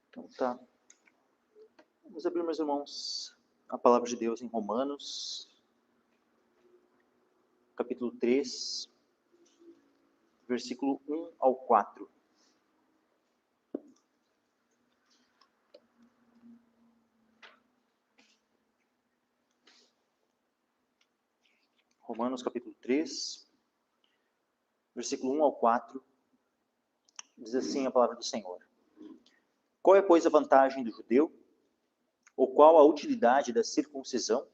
Então tá. Vamos abrir, meus irmãos, a palavra de Deus em Romanos, capítulo 3, versículo 1 ao 4. Romanos, capítulo 3, versículo 1 ao 4, diz assim a palavra do Senhor. Qual é, pois, a vantagem do judeu? Ou qual a utilidade da circuncisão?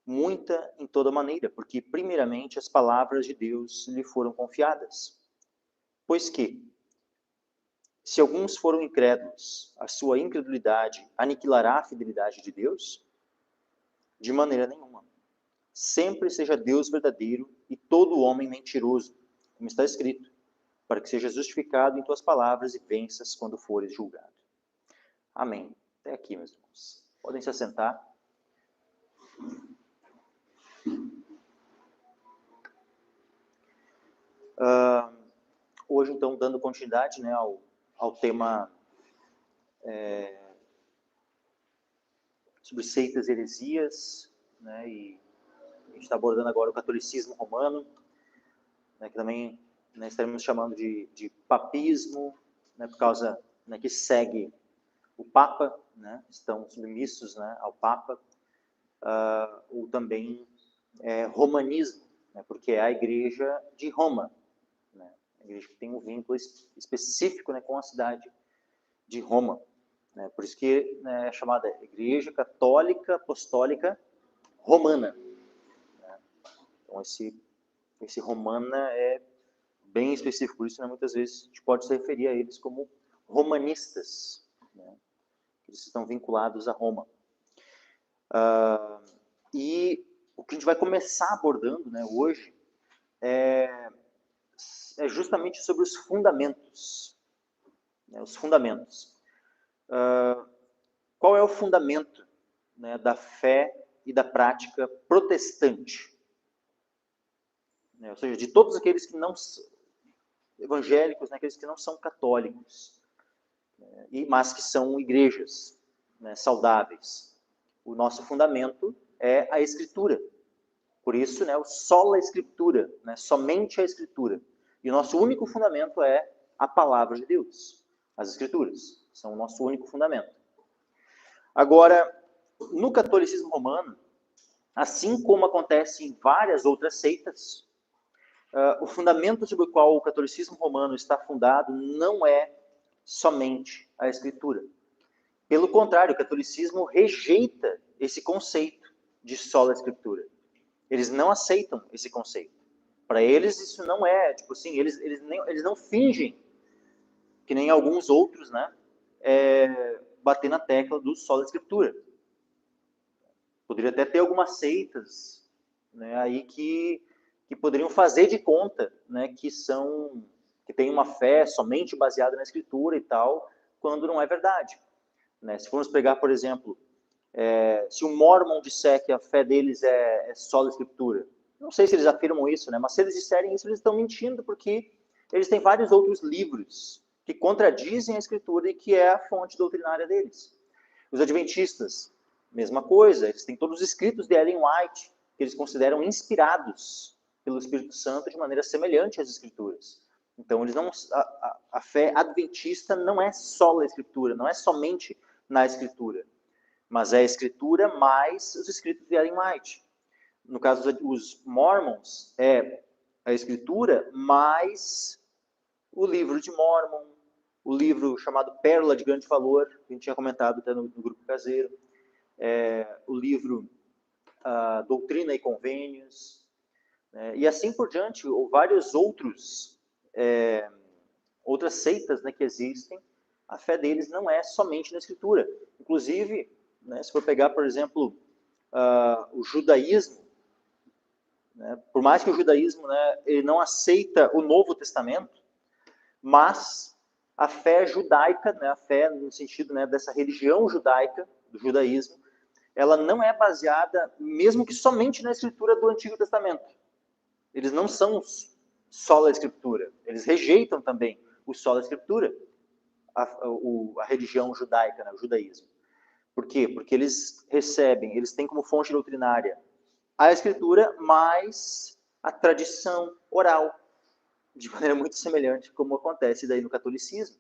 Muita em toda maneira, porque primeiramente as palavras de Deus lhe foram confiadas. Pois que, se alguns foram incrédulos, a sua incredulidade aniquilará a fidelidade de Deus? De maneira nenhuma. Sempre seja Deus verdadeiro e todo homem mentiroso, como está escrito, para que seja justificado em tuas palavras e venças quando fores julgado. Amém. Até aqui, meus irmãos. Podem se assentar. Hoje, então, dando continuidade, né, ao tema sobre seitas e heresias, né, e a gente está abordando agora o catolicismo romano, né, que também, né, estaremos chamando de papismo, né, por causa, né, que segue o Papa, né, estão submissos, né, ao Papa, ou também romanismo, né, porque é a igreja de Roma, né, a igreja que tem um vínculo específico, né, com a cidade de Roma, né, por isso que, né, é chamada Igreja Católica Apostólica Romana, né. Então esse romana é bem específico, por isso, né, muitas vezes a gente pode se referir a eles como romanistas, né, eles estão vinculados a Roma. E o que a gente vai começar abordando, né, hoje é justamente sobre os fundamentos. Né, os fundamentos. Qual é o fundamento, né, da fé e da prática protestante? Né, ou seja, de todos aqueles que não são evangélicos, né, aqueles que não são católicos, né, mas que são igrejas, né, saudáveis. O nosso fundamento é a Escritura. Por isso, né, o sola Escritura, né, somente a Escritura. E o nosso único fundamento é a palavra de Deus. As Escrituras são o nosso único fundamento. Agora, no catolicismo romano, assim como acontece em várias outras seitas, o fundamento sobre o qual o catolicismo romano está fundado não é somente a Escritura. Pelo contrário, o catolicismo rejeita esse conceito de sola Escritura. Eles não aceitam esse conceito. Para eles, isso não é, tipo assim, eles não fingem, que nem alguns outros, né, bater na tecla do sola Escritura. Poderia até ter algumas seitas, né, aí que poderiam fazer de conta, né, que tem uma fé somente baseada na Escritura e tal, quando não é verdade. Né? Se formos pegar, por exemplo, se um Mormon disser que a fé deles é só a Escritura, não sei se eles afirmam isso, né, mas se eles disserem isso, eles estão mentindo, porque eles têm vários outros livros que contradizem a Escritura e que é a fonte doutrinária deles. Os adventistas, mesma coisa, eles têm todos os escritos de Ellen White, que eles consideram inspirados pelo Espírito Santo de maneira semelhante às Escrituras. Então, eles não, a fé adventista não é só a Escritura, não é somente na Escritura, mas é a Escritura mais os escritos de Ellen White. No caso dos Mormons, é a Escritura mais o livro de Mormon, o livro chamado Pérola de Grande Valor, que a gente tinha comentado até no grupo caseiro, o livro Doutrina e Convênios, e assim por diante, ou vários outras seitas, né, que existem, a fé deles não é somente na Escritura. Inclusive, né, se for pegar, por exemplo, o judaísmo, né, por mais que o judaísmo, né, ele não aceita o Novo Testamento, mas a fé judaica, né, a fé no sentido, né, dessa religião judaica, do judaísmo, ela não é baseada, mesmo que somente na Escritura do Antigo Testamento. Eles não são só a Escritura, eles rejeitam também o só a Escritura. a religião judaica, né, o judaísmo. Por quê? Porque eles têm como fonte doutrinária a escritura mais a tradição oral, de maneira muito semelhante como acontece daí no catolicismo.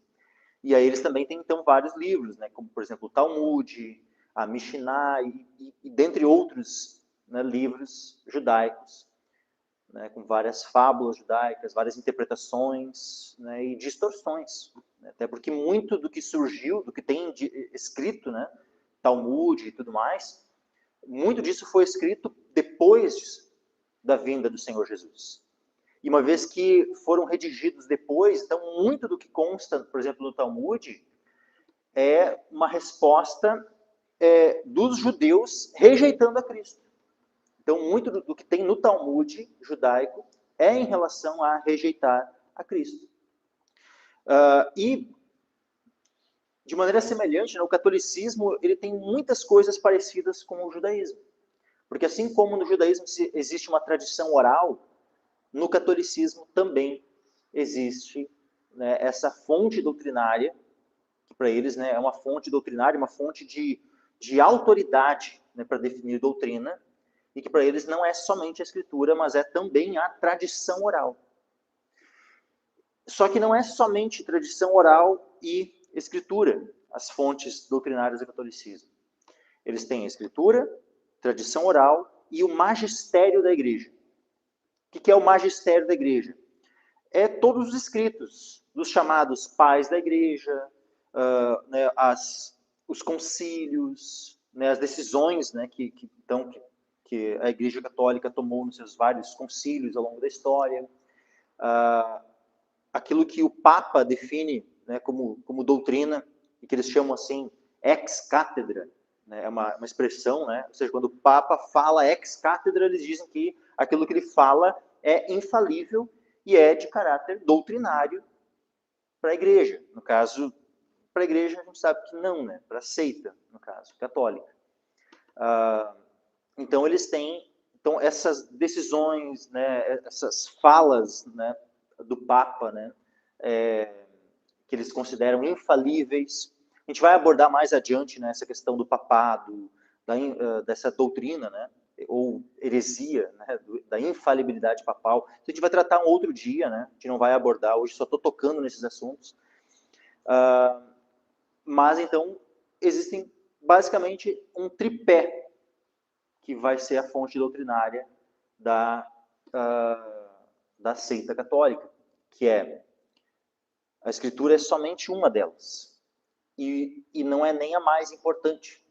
E aí eles também têm, então, vários livros, né, como, por exemplo, o Talmud, a Mishnah e dentre outros, né, livros judaicos, né, com várias fábulas judaicas, várias interpretações, né, e distorções. Né, até porque muito do que surgiu, do que tem escrito, né, Talmud e tudo mais, muito disso foi escrito depois da vinda do Senhor Jesus. E uma vez que foram redigidos depois, então muito do que consta, por exemplo, no Talmud, é uma resposta dos judeus rejeitando a Cristo. Então muito do que tem no Talmud judaico é em relação a rejeitar a Cristo. E de maneira semelhante, né, o catolicismo ele tem muitas coisas parecidas com o judaísmo. Porque assim como no judaísmo existe uma tradição oral, no catolicismo também existe, né, essa fonte doutrinária, que para eles, né, é uma fonte doutrinária, uma fonte de autoridade, né, para definir doutrina, e que para eles não é somente a escritura, mas é também a tradição oral. Só que não é somente tradição oral e escritura, as fontes doutrinárias do catolicismo. Eles têm a escritura, tradição oral e o magistério da igreja. O que é o magistério da igreja? É todos os escritos dos chamados pais da igreja, né, os concílios, né, as decisões, né, que a igreja católica tomou nos seus vários concílios ao longo da história, aquilo que o Papa define, né, como doutrina, e que eles chamam assim ex cátedra, né, é uma expressão, né, ou seja, quando o Papa fala ex cátedra, eles dizem que aquilo que ele fala é infalível e é de caráter doutrinário para a igreja. No caso, para a igreja a gente sabe que não, né, para a seita, no caso, católica. Então eles têm essas decisões, né, essas falas, né, do Papa, né, que eles consideram infalíveis. A gente vai abordar mais adiante, né, essa questão do papado, dessa doutrina, né, ou heresia, né, da infalibilidade papal. A gente vai tratar um outro dia, né, a gente não vai abordar hoje, só estou tocando nesses assuntos. Mas então existem basicamente um tripé que vai ser a fonte doutrinária da seita católica, que é a escritura é somente uma delas. E não é nem a mais importante.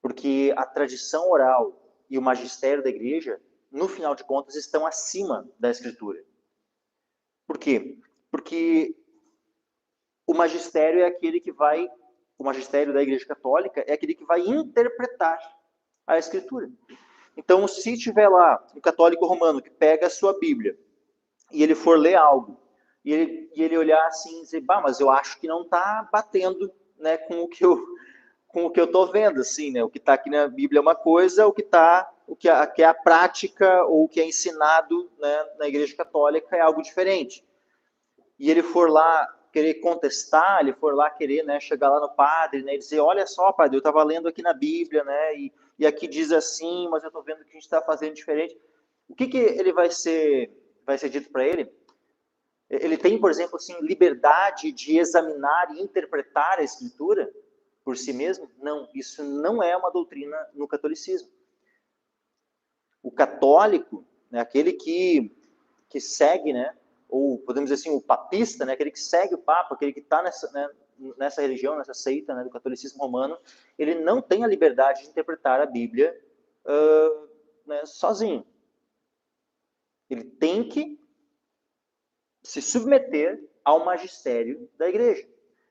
Porque a tradição oral e o magistério da igreja, no final de contas, estão acima da escritura. Por quê? Porque o magistério é aquele que vai, o magistério da igreja católica é aquele que vai interpretar a escritura. Então, se tiver lá um católico romano que pega a sua Bíblia e ele for ler algo, e ele olhar assim e dizer, mas eu acho que não está batendo, né, com o que eu estou vendo, assim, né? O que está aqui na Bíblia é uma coisa, o que é a prática ou o que é ensinado, né, na Igreja Católica é algo diferente. E ele for lá querer contestar, ele for lá querer, né, chegar lá no padre, né, e dizer, olha só, padre, eu estava lendo aqui na Bíblia, né, e aqui diz assim, mas eu estou vendo que a gente está fazendo diferente. O que ele vai ser dito para ele? Ele tem, por exemplo, assim, liberdade de examinar e interpretar a Escritura por si mesmo? Não, isso não é uma doutrina no catolicismo. O católico, né, aquele que segue, né, ou podemos dizer assim, o papista, né, aquele que segue o Papa, aquele que está nessa religião, nessa seita, né, do catolicismo romano, ele não tem a liberdade de interpretar a Bíblia né, sozinho. Ele tem que se submeter ao magistério da igreja.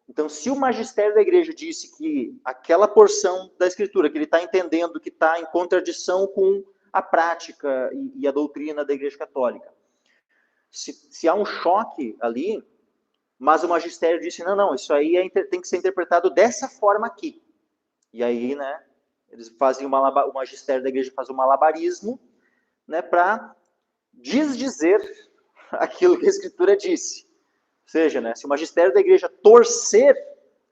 Então, se o magistério da igreja disse que aquela porção da escritura que ele está entendendo que está em contradição com a prática e a doutrina da igreja católica, se há um choque ali, mas o magistério disse, não, isso aí tem que ser interpretado dessa forma aqui. E aí, né, eles fazem o magistério da igreja faz um malabarismo, né, para desdizer aquilo que a escritura disse. seja, né, se o magistério da igreja torcer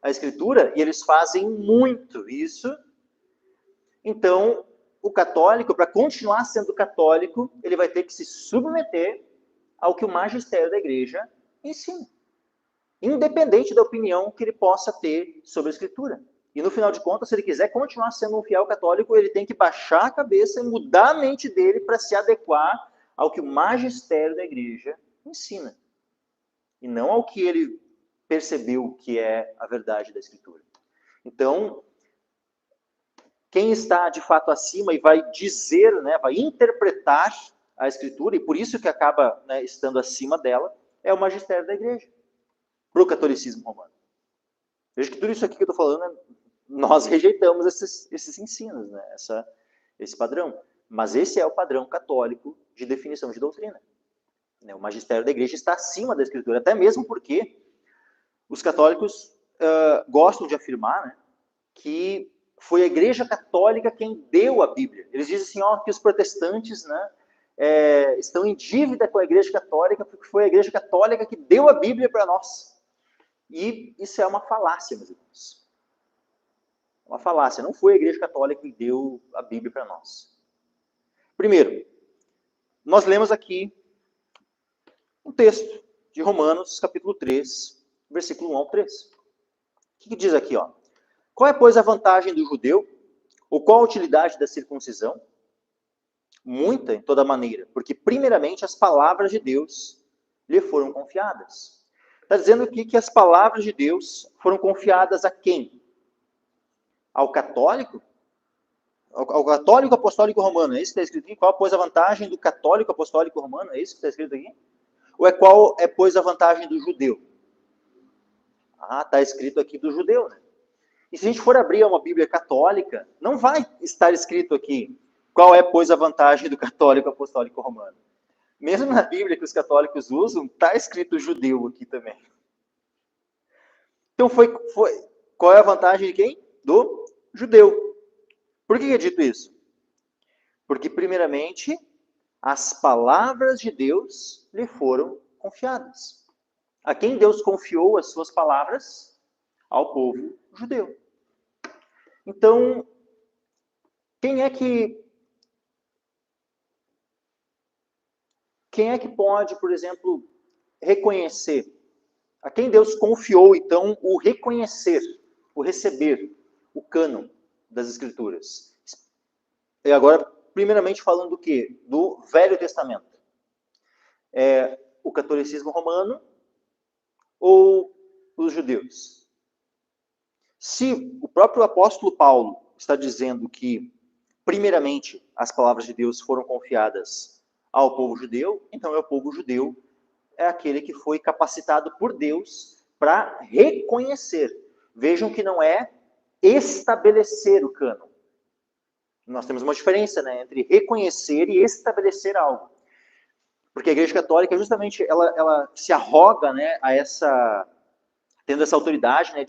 a Escritura, e eles fazem muito isso, então o católico, para continuar sendo católico, ele vai ter que se submeter ao que o magistério da igreja ensina, independente da opinião que ele possa ter sobre a Escritura. E no final de contas, se ele quiser continuar sendo um fiel católico, ele tem que baixar a cabeça e mudar a mente dele para se adequar ao que o magistério da igreja ensina. E não ao que ele percebeu que é a verdade da Escritura. Então, quem está de fato acima e vai dizer, né, vai interpretar a Escritura, e por isso que acaba, né, estando acima dela, é o magistério da igreja, para o catolicismo romano. Veja que tudo isso aqui que eu estou falando, nós rejeitamos esses ensinos, né, esse padrão. Mas esse é o padrão católico de definição de doutrina. O magistério da igreja está acima da Escritura, até mesmo porque os católicos gostam de afirmar, né, que foi a Igreja Católica quem deu a Bíblia. Eles dizem assim, ó, que os protestantes, né, estão em dívida com a Igreja Católica porque foi a Igreja Católica que deu a Bíblia para nós. E isso é uma falácia, meus irmãos. É uma falácia. Não foi a Igreja Católica que deu a Bíblia para nós. Primeiro, nós lemos aqui um texto de Romanos, capítulo 3, versículo 1 ao 3. O que diz aqui, ó? Qual é, pois, a vantagem do judeu? Ou qual a utilidade da circuncisão? Muita, em toda maneira, porque, primeiramente, as palavras de Deus lhe foram confiadas. Está dizendo aqui que as palavras de Deus foram confiadas a quem? Ao católico? Ao católico apostólico romano, é isso que está escrito aqui? Qual, pois, a vantagem do católico apostólico romano? É isso que está escrito aqui? Ou qual é, pois, a vantagem do judeu? Ah, está escrito aqui do judeu, né? E se a gente for abrir uma Bíblia católica, não vai estar escrito aqui qual é, pois, a vantagem do católico apostólico romano. Mesmo na Bíblia que os católicos usam, está escrito judeu aqui também. Então, qual é a vantagem de quem? Do judeu. Por que é dito isso? Porque, primeiramente, as palavras de Deus lhe foram confiadas. A quem Deus confiou as suas palavras? Ao povo judeu. Então, quem é que pode, por exemplo, reconhecer? A quem Deus confiou, então, o reconhecer, o receber, o cânon das Escrituras? E agora, primeiramente, falando do quê? Do Velho Testamento. O catolicismo romano ou os judeus? Se o próprio apóstolo Paulo está dizendo que, primeiramente, as palavras de Deus foram confiadas ao povo judeu, então é o povo judeu, é aquele que foi capacitado por Deus para reconhecer. Vejam que não é estabelecer o cânon. Nós temos uma diferença, né, entre reconhecer e estabelecer algo. Porque a Igreja Católica, justamente, ela se arroga, né, tendo essa autoridade, né,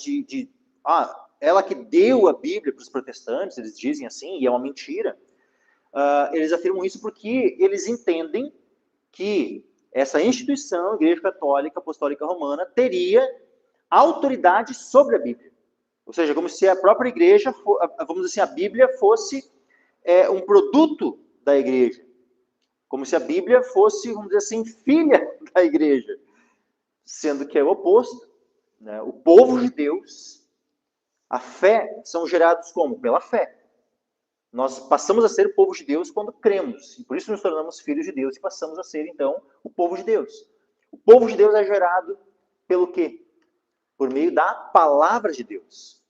ela que deu a Bíblia para os protestantes, eles dizem assim, e é uma mentira. Eles afirmam isso porque eles entendem que essa instituição, a Igreja Católica Apostólica Romana, teria autoridade sobre a Bíblia. Ou seja, como se a própria Igreja, vamos dizer assim, a Bíblia fosse um produto da Igreja. Como se a Bíblia fosse, vamos dizer assim, filha da Igreja. Sendo que é o oposto. Né? O povo de Deus, a fé, são gerados como? Pela fé. Nós passamos a ser o povo de Deus quando cremos. E por isso nos tornamos filhos de Deus e passamos a ser, então, o povo de Deus. O povo de Deus é gerado pelo quê? Por meio da palavra de Deus.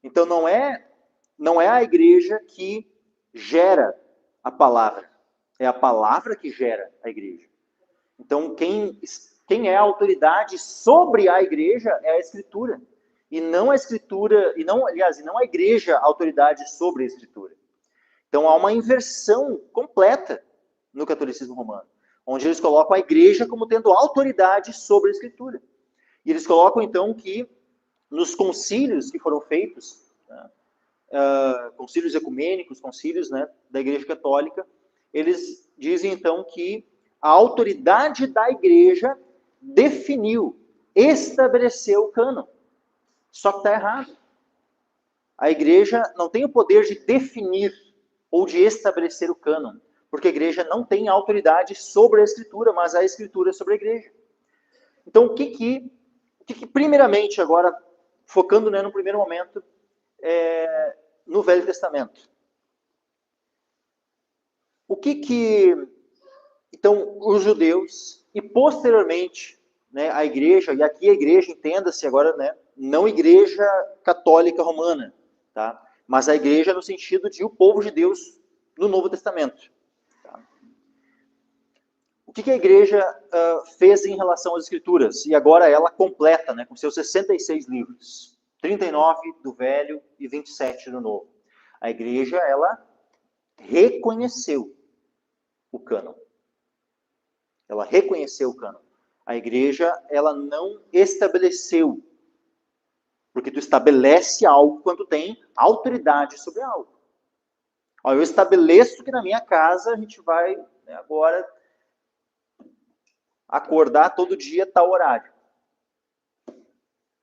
Então não é a igreja que gera a palavra. É a palavra que gera a igreja. Então quem é a autoridade sobre a igreja é a Escritura. E não a Escritura, não a igreja a autoridade sobre a Escritura. Então há uma inversão completa no catolicismo romano, onde eles colocam a igreja como tendo autoridade sobre a Escritura. E eles colocam então que nos concílios que foram feitos, né, concílios ecumênicos, concílios, né, da Igreja Católica, eles dizem então que a autoridade da igreja definiu estabeleceu o cânon. Só que está errado. A igreja não tem o poder de definir ou de estabelecer o cânon, porque a igreja não tem autoridade sobre a escritura, mas a escritura é sobre a igreja. Então, o que primeiramente, agora, focando, né, no primeiro momento, no Velho Testamento. Então, os judeus, e posteriormente, né, a igreja, e aqui a igreja, entenda-se agora, né, não igreja católica romana, tá? Mas a igreja no sentido de o povo de Deus no Novo Testamento. Tá? O que a igreja fez em relação às escrituras? E agora ela completa, né, com seus 66 livros. 39 do Velho e 27 do Novo. A igreja, ela reconheceu o cânon. Ela reconheceu o cânon. A igreja, ela não estabeleceu. Porque tu estabelece algo quando tem autoridade sobre algo. Ó, eu estabeleço que na minha casa a gente vai, né, agora acordar todo dia tal horário.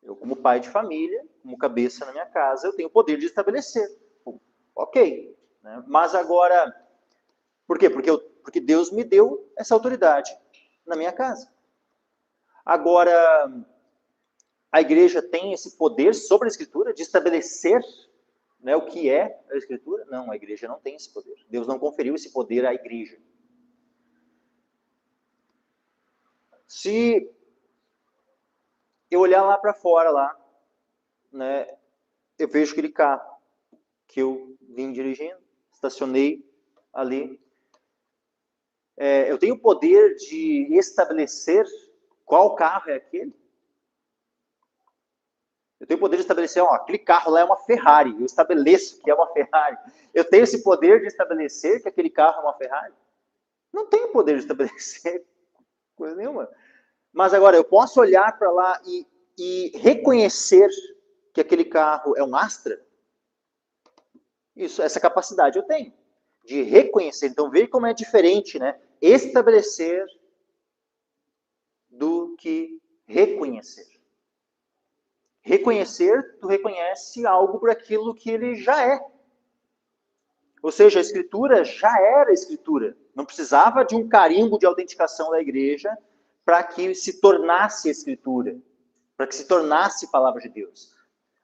Eu, como pai de família, como cabeça na minha casa, eu tenho o poder de estabelecer. Ok. Né? Mas agora, por quê? Porque Deus me deu essa autoridade na minha casa. Agora, a igreja tem esse poder sobre a Escritura de estabelecer, né, o que é a Escritura? Não, a igreja não tem esse poder. Deus não conferiu esse poder à igreja. Se eu olhar lá para fora, lá, né, eu vejo aquele carro que eu vim dirigindo, estacionei ali. Eu tenho o poder de estabelecer qual carro é aquele? Eu tenho o poder de estabelecer, ó, aquele carro lá é uma Ferrari. Eu estabeleço que é uma Ferrari. Eu tenho esse poder de estabelecer que aquele carro é uma Ferrari? Não tenho poder de estabelecer coisa nenhuma. Mas agora, eu posso olhar para lá e reconhecer que aquele carro é um Astra? Isso, essa capacidade eu tenho. De reconhecer. Então, veja como é diferente, né? Estabelecer do que reconhecer. Reconhecer, tu reconhece algo por aquilo que ele já é. Ou seja, a Escritura já era a Escritura. Não precisava de um carimbo de autenticação da igreja para que se tornasse a Escritura, para que se tornasse a palavra de Deus.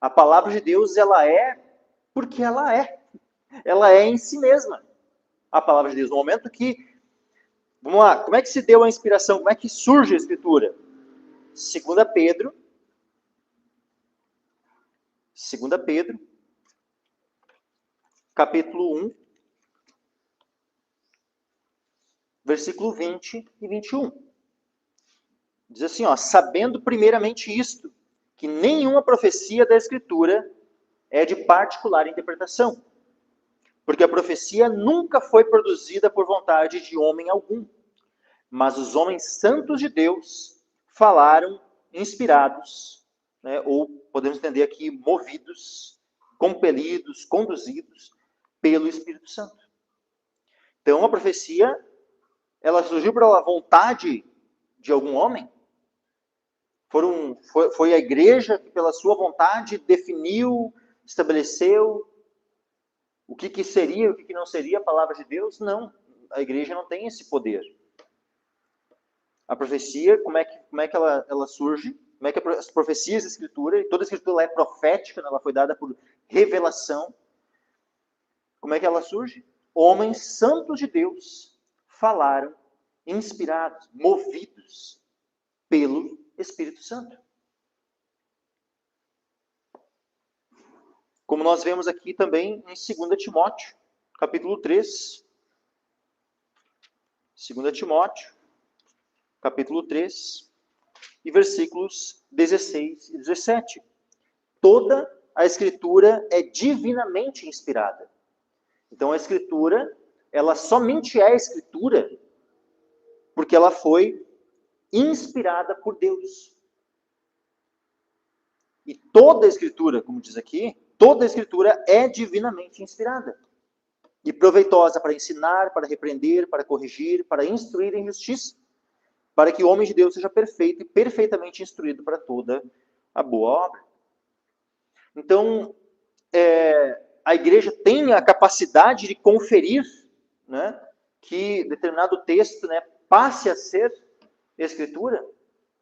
A palavra de Deus, ela é porque ela é. Ela é em si mesma a palavra de Deus. No momento que, vamos lá, como é que se deu a inspiração? Como é que surge a Escritura? 2 Pedro, capítulo 1, versículo 20 e 21. Diz assim, ó, sabendo primeiramente isto, que nenhuma profecia da Escritura é de particular interpretação, porque a profecia nunca foi produzida por vontade de homem algum, mas os homens santos de Deus falaram inspirados, né, ou podemos entender aqui, movidos, compelidos, conduzidos pelo Espírito Santo. Então, a profecia, ela surgiu pela vontade de algum homem? Foi a igreja que, pela sua vontade, definiu, estabeleceu o que seria, o que não seria a palavra de Deus? Não, a igreja não tem esse poder. A profecia, como é que ela surge? Como é que as profecias da Escritura, e toda a Escritura ela é profética, ela foi dada por revelação. Como é que ela surge? Homens santos de Deus falaram, inspirados, movidos pelo Espírito Santo. Como nós vemos aqui também em 2 Timóteo, capítulo 3. 2 Timóteo, capítulo 3, e versículos 16 e 17. Toda a Escritura é divinamente inspirada. Então a Escritura, ela somente é Escritura porque ela foi inspirada por Deus. E toda a Escritura, como diz aqui, toda a Escritura é divinamente inspirada. E proveitosa para ensinar, para repreender, para corrigir, para instruir em justiça, para que o homem de Deus seja perfeito e perfeitamente instruído para toda a boa obra. Então, a igreja tem a capacidade de conferir, né, que determinado texto, né, passe a ser escritura.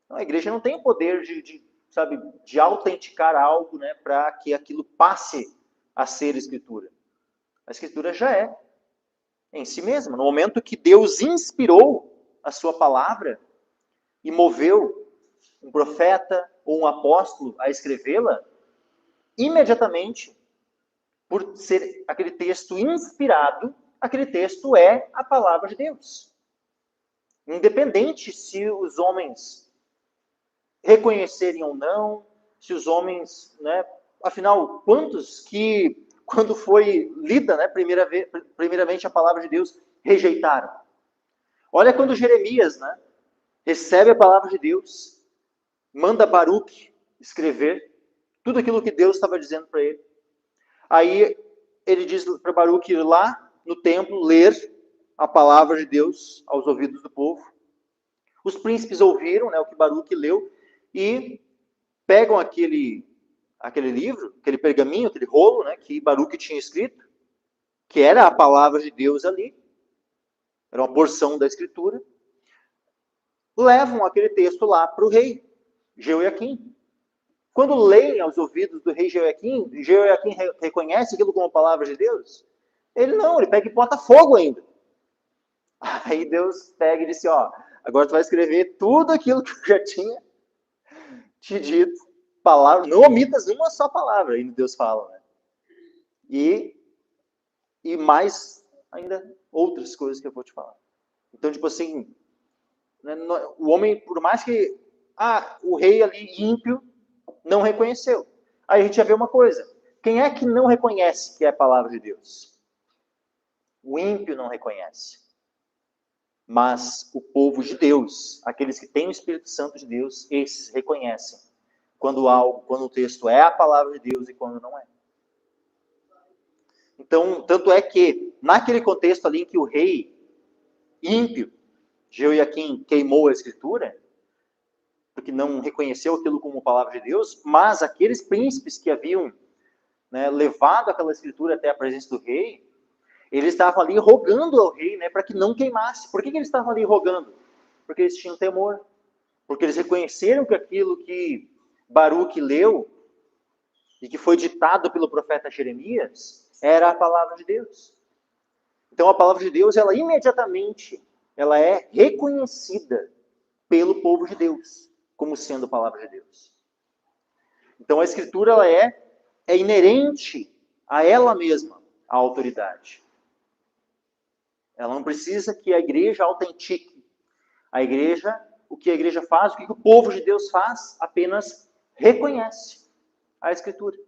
Então, a igreja não tem o poder de autenticar algo, né, para que aquilo passe a ser escritura. A escritura já é em si mesma. No momento que Deus inspirou a sua palavra e moveu um profeta ou um apóstolo a escrevê-la, imediatamente, por ser aquele texto inspirado, aquele texto é a palavra de Deus. Independente se os homens reconhecerem ou não, se os homens, né, afinal, quantos que, quando foi lida, né, primeiramente a palavra de Deus, rejeitaram? Olha quando Jeremias, né, recebe a palavra de Deus, manda Baruque escrever tudo aquilo que Deus estava dizendo para ele. Aí ele diz para Baruque ir lá no templo, ler a palavra de Deus aos ouvidos do povo. Os príncipes ouviram, né, o que Baruque leu e pegam aquele livro, aquele pergaminho, aquele rolo, né, que Baruque tinha escrito, que era a palavra de Deus ali, era uma porção da escritura, levam aquele texto lá para o rei Jeoiaquim. Quando leem aos ouvidos do rei Jeoiaquim reconhece aquilo como palavra de Deus? Ele não, ele pega e bota fogo ainda. Aí Deus pega e diz, agora tu vai escrever tudo aquilo que eu já tinha te dito, palavra, não omitas uma só palavra, ainda Deus fala, né? E mais ainda outras coisas que eu vou te falar. Então, tipo assim, né, o homem, por mais que o rei ali ímpio não reconheceu. Aí a gente já vê uma coisa. Quem é que não reconhece que é a palavra de Deus? O ímpio não reconhece. Mas o povo de Deus, aqueles que têm o Espírito Santo de Deus, esses reconhecem quando o texto é a palavra de Deus e quando não é. Então, tanto é que, naquele contexto ali em que o rei ímpio, Jeoiaquim, queimou a escritura, porque não reconheceu aquilo como palavra de Deus, mas aqueles príncipes que haviam, né, levado aquela escritura até a presença do rei, eles estavam ali rogando ao rei, né, para que não queimasse. Por que eles estavam ali rogando? Porque eles tinham temor. Porque eles reconheceram que aquilo que Baruque leu e que foi ditado pelo profeta Jeremias era a palavra de Deus. Então a palavra de Deus, ela imediatamente, ela é reconhecida pelo povo de Deus como sendo a palavra de Deus. Então a escritura, ela é inerente a ela mesma, a autoridade. Ela não precisa que a igreja autentique. A igreja, o que a igreja faz, o que o povo de Deus faz, apenas reconhece a escritura.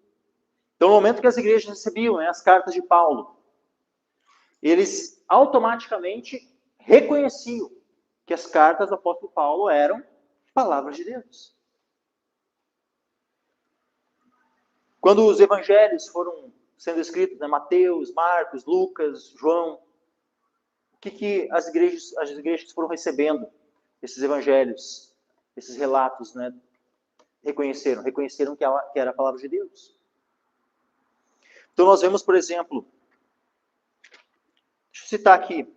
Então, no momento que as igrejas recebiam, né, as cartas de Paulo, eles automaticamente reconheciam que as cartas do apóstolo Paulo eram palavras de Deus. Quando os evangelhos foram sendo escritos, né, Mateus, Marcos, Lucas, João, o que as igrejas foram recebendo esses evangelhos, esses relatos, né, reconheceram que era a palavra de Deus. Então nós vemos, por exemplo, deixa eu citar aqui,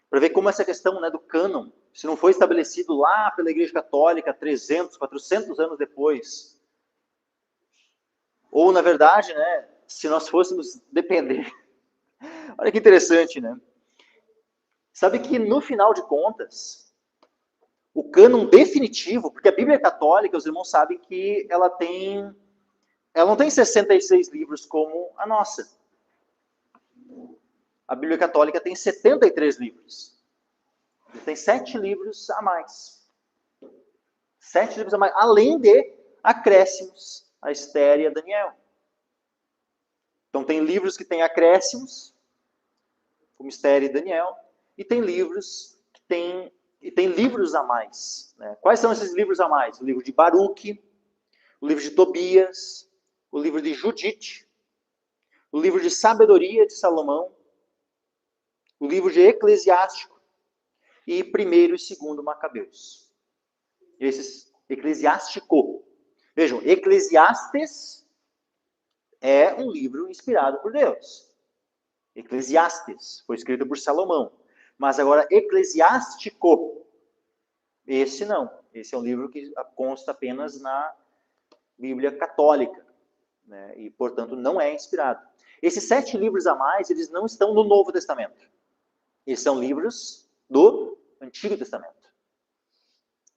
para ver como essa questão, né, do cânon, se não foi estabelecido lá pela Igreja Católica 300, 400 anos depois, ou na verdade, né, se nós fôssemos depender. Olha que interessante, né? Sabe que no final de contas, o cânon definitivo, porque a Bíblia Católica, os irmãos sabem que ela não tem 66 livros como a nossa. A Bíblia Católica tem 73 livros. Tem 7 livros a mais. 7 livros a mais, além de acréscimos a Esther e a Daniel. Então tem livros que têm acréscimos, como Esther e Daniel, e tem livros que tem livros a mais. Né? Quais são esses livros a mais? O livro de Baruque, o livro de Tobias, o livro de Judite, o livro de Sabedoria de Salomão, o livro de Eclesiástico, e primeiro e segundo Macabeus. Esses Eclesiástico. Vejam, Eclesiastes é um livro inspirado por Deus. Eclesiastes foi escrito por Salomão. Mas agora, Eclesiástico, esse não. Esse é um livro que consta apenas na Bíblia católica, né? E, portanto, não é inspirado. Esses 7 livros a mais, eles não estão no Novo Testamento. Eles são livros do Antigo Testamento.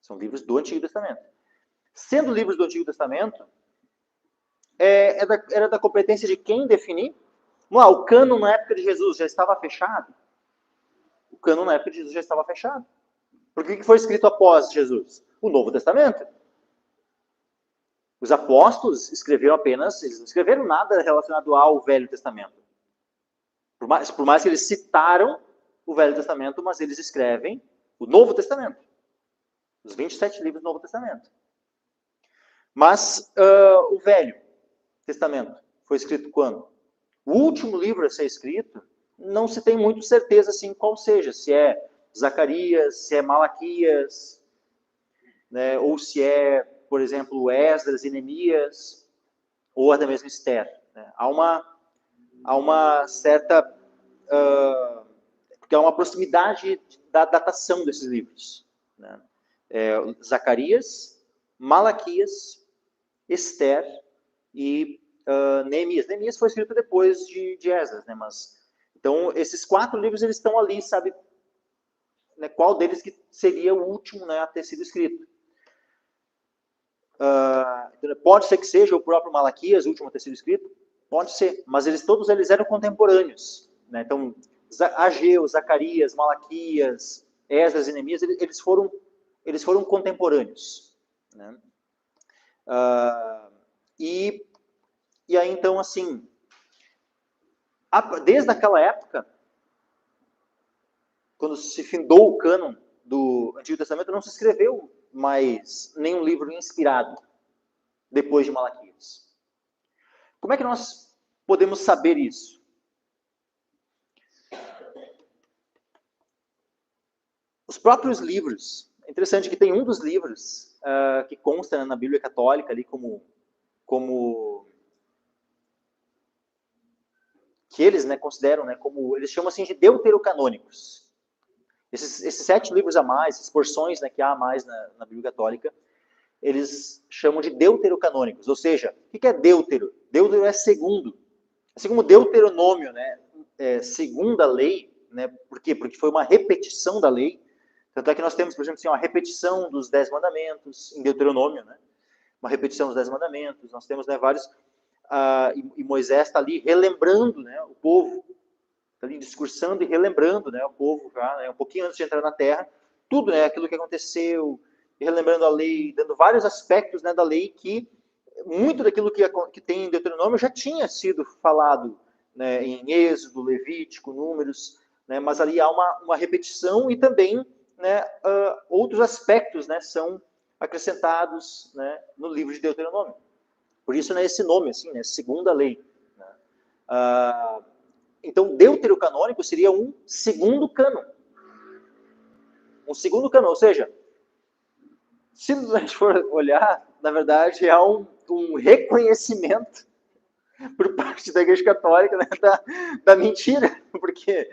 São livros do Antigo Testamento. Sendo livros do Antigo Testamento, era da competência de quem definir? O cânon na época de Jesus já estava fechado? O cânon na época de Jesus já estava fechado. Por que foi escrito após Jesus? O Novo Testamento. Os apóstolos escreveram apenas, eles não escreveram nada relacionado ao Velho Testamento. Por mais que eles citaram o Velho Testamento, mas eles escrevem o Novo Testamento. Os 27 livros do Novo Testamento. Mas o Velho Testamento foi escrito quando? O último livro a ser escrito, não se tem muito certeza assim qual seja. Se é Zacarias, se é Malaquias, né, ou se é, por exemplo, Esdras e Neemias, ou até mesmo Esther. Né? Há uma certa... porque há uma proximidade da datação desses livros. Né? Zacarias, Malaquias, Esther e Neemias. Neemias foi escrito depois de Esdras, né? Mas, então, esses 4 livros, eles estão ali, sabe, né, qual deles que seria o último, né, a ter sido escrito. Pode ser que seja o próprio Malaquias, o último a ter sido escrito, pode ser, mas todos eles eram contemporâneos. Né? Então, Ageu, Zacarias, Malaquias, Esdras e Neemias, eles foram contemporâneos. Né? E aí, então, assim, desde aquela época, quando se findou o cânon do Antigo Testamento, não se escreveu mais nenhum livro inspirado depois de Malaquias. Como é que nós podemos saber isso? Os próprios livros. É interessante que tem um dos livros que consta na Bíblia Católica ali como que eles, né, consideram, né, como eles chamam assim de deuterocanônicos. Esses 7 livros a mais, essas porções, né, que há a mais na Bíblia Católica, eles chamam de deuterocanônicos. Ou seja, o que é deutero? Deutero é segundo. Assim como Deuteronômio, né, segunda lei, né, por quê? Porque foi uma repetição da lei. Tanto é que nós temos, por exemplo, assim, uma repetição dos 10 mandamentos em Deuteronômio, né? Uma repetição dos 10 mandamentos. Nós temos, né, vários... e Moisés está ali relembrando, né, o povo, está ali discursando e relembrando, né, o povo, já, né, um pouquinho antes de entrar na terra, tudo, né, aquilo que aconteceu, e relembrando a lei, dando vários aspectos, né, da lei que muito daquilo que tem em Deuteronômio já tinha sido falado, né, em Êxodo, Levítico, Números, né, mas ali há uma repetição e também, né, outros aspectos, né, são acrescentados, né, no livro de Deuteronômio. Por isso, né, esse nome, assim, né, segunda lei. Né. Então, deuterocanônico seria um segundo cânon. Um segundo cânon, ou seja, se a gente for olhar, na verdade, há um reconhecimento por parte da Igreja Católica, né, da mentira, porque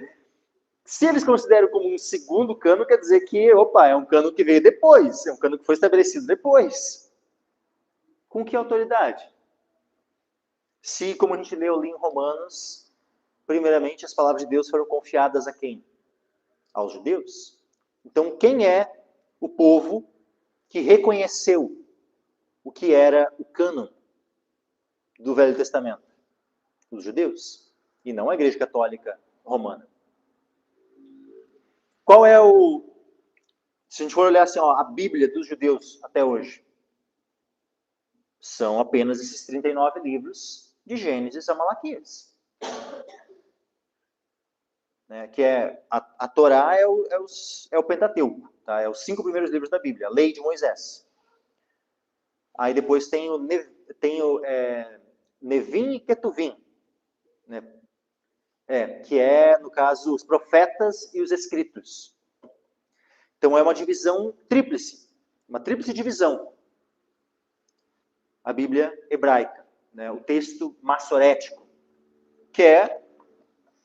se eles consideram como um segundo cano, quer dizer que, é um cano que veio depois, é um cano que foi estabelecido depois. Com que autoridade? Se, como a gente leu ali em Romanos, primeiramente as palavras de Deus foram confiadas a quem? Aos judeus. Então, quem é o povo que reconheceu o que era o cânon do Velho Testamento? Os judeus, e não a Igreja Católica Romana. Qual é se a gente for olhar assim, a Bíblia dos judeus até hoje, são apenas esses 39 livros de Gênesis a Malaquias. Né, que a Torá é o Pentateuco, tá? É os 5 primeiros livros da Bíblia, a lei de Moisés. Aí depois tem o Nevim e Ketuvim, né? Que é, no caso, os profetas e os escritos. Então é uma divisão tríplice, uma tríplice divisão. A Bíblia hebraica, né? O texto massorético, que é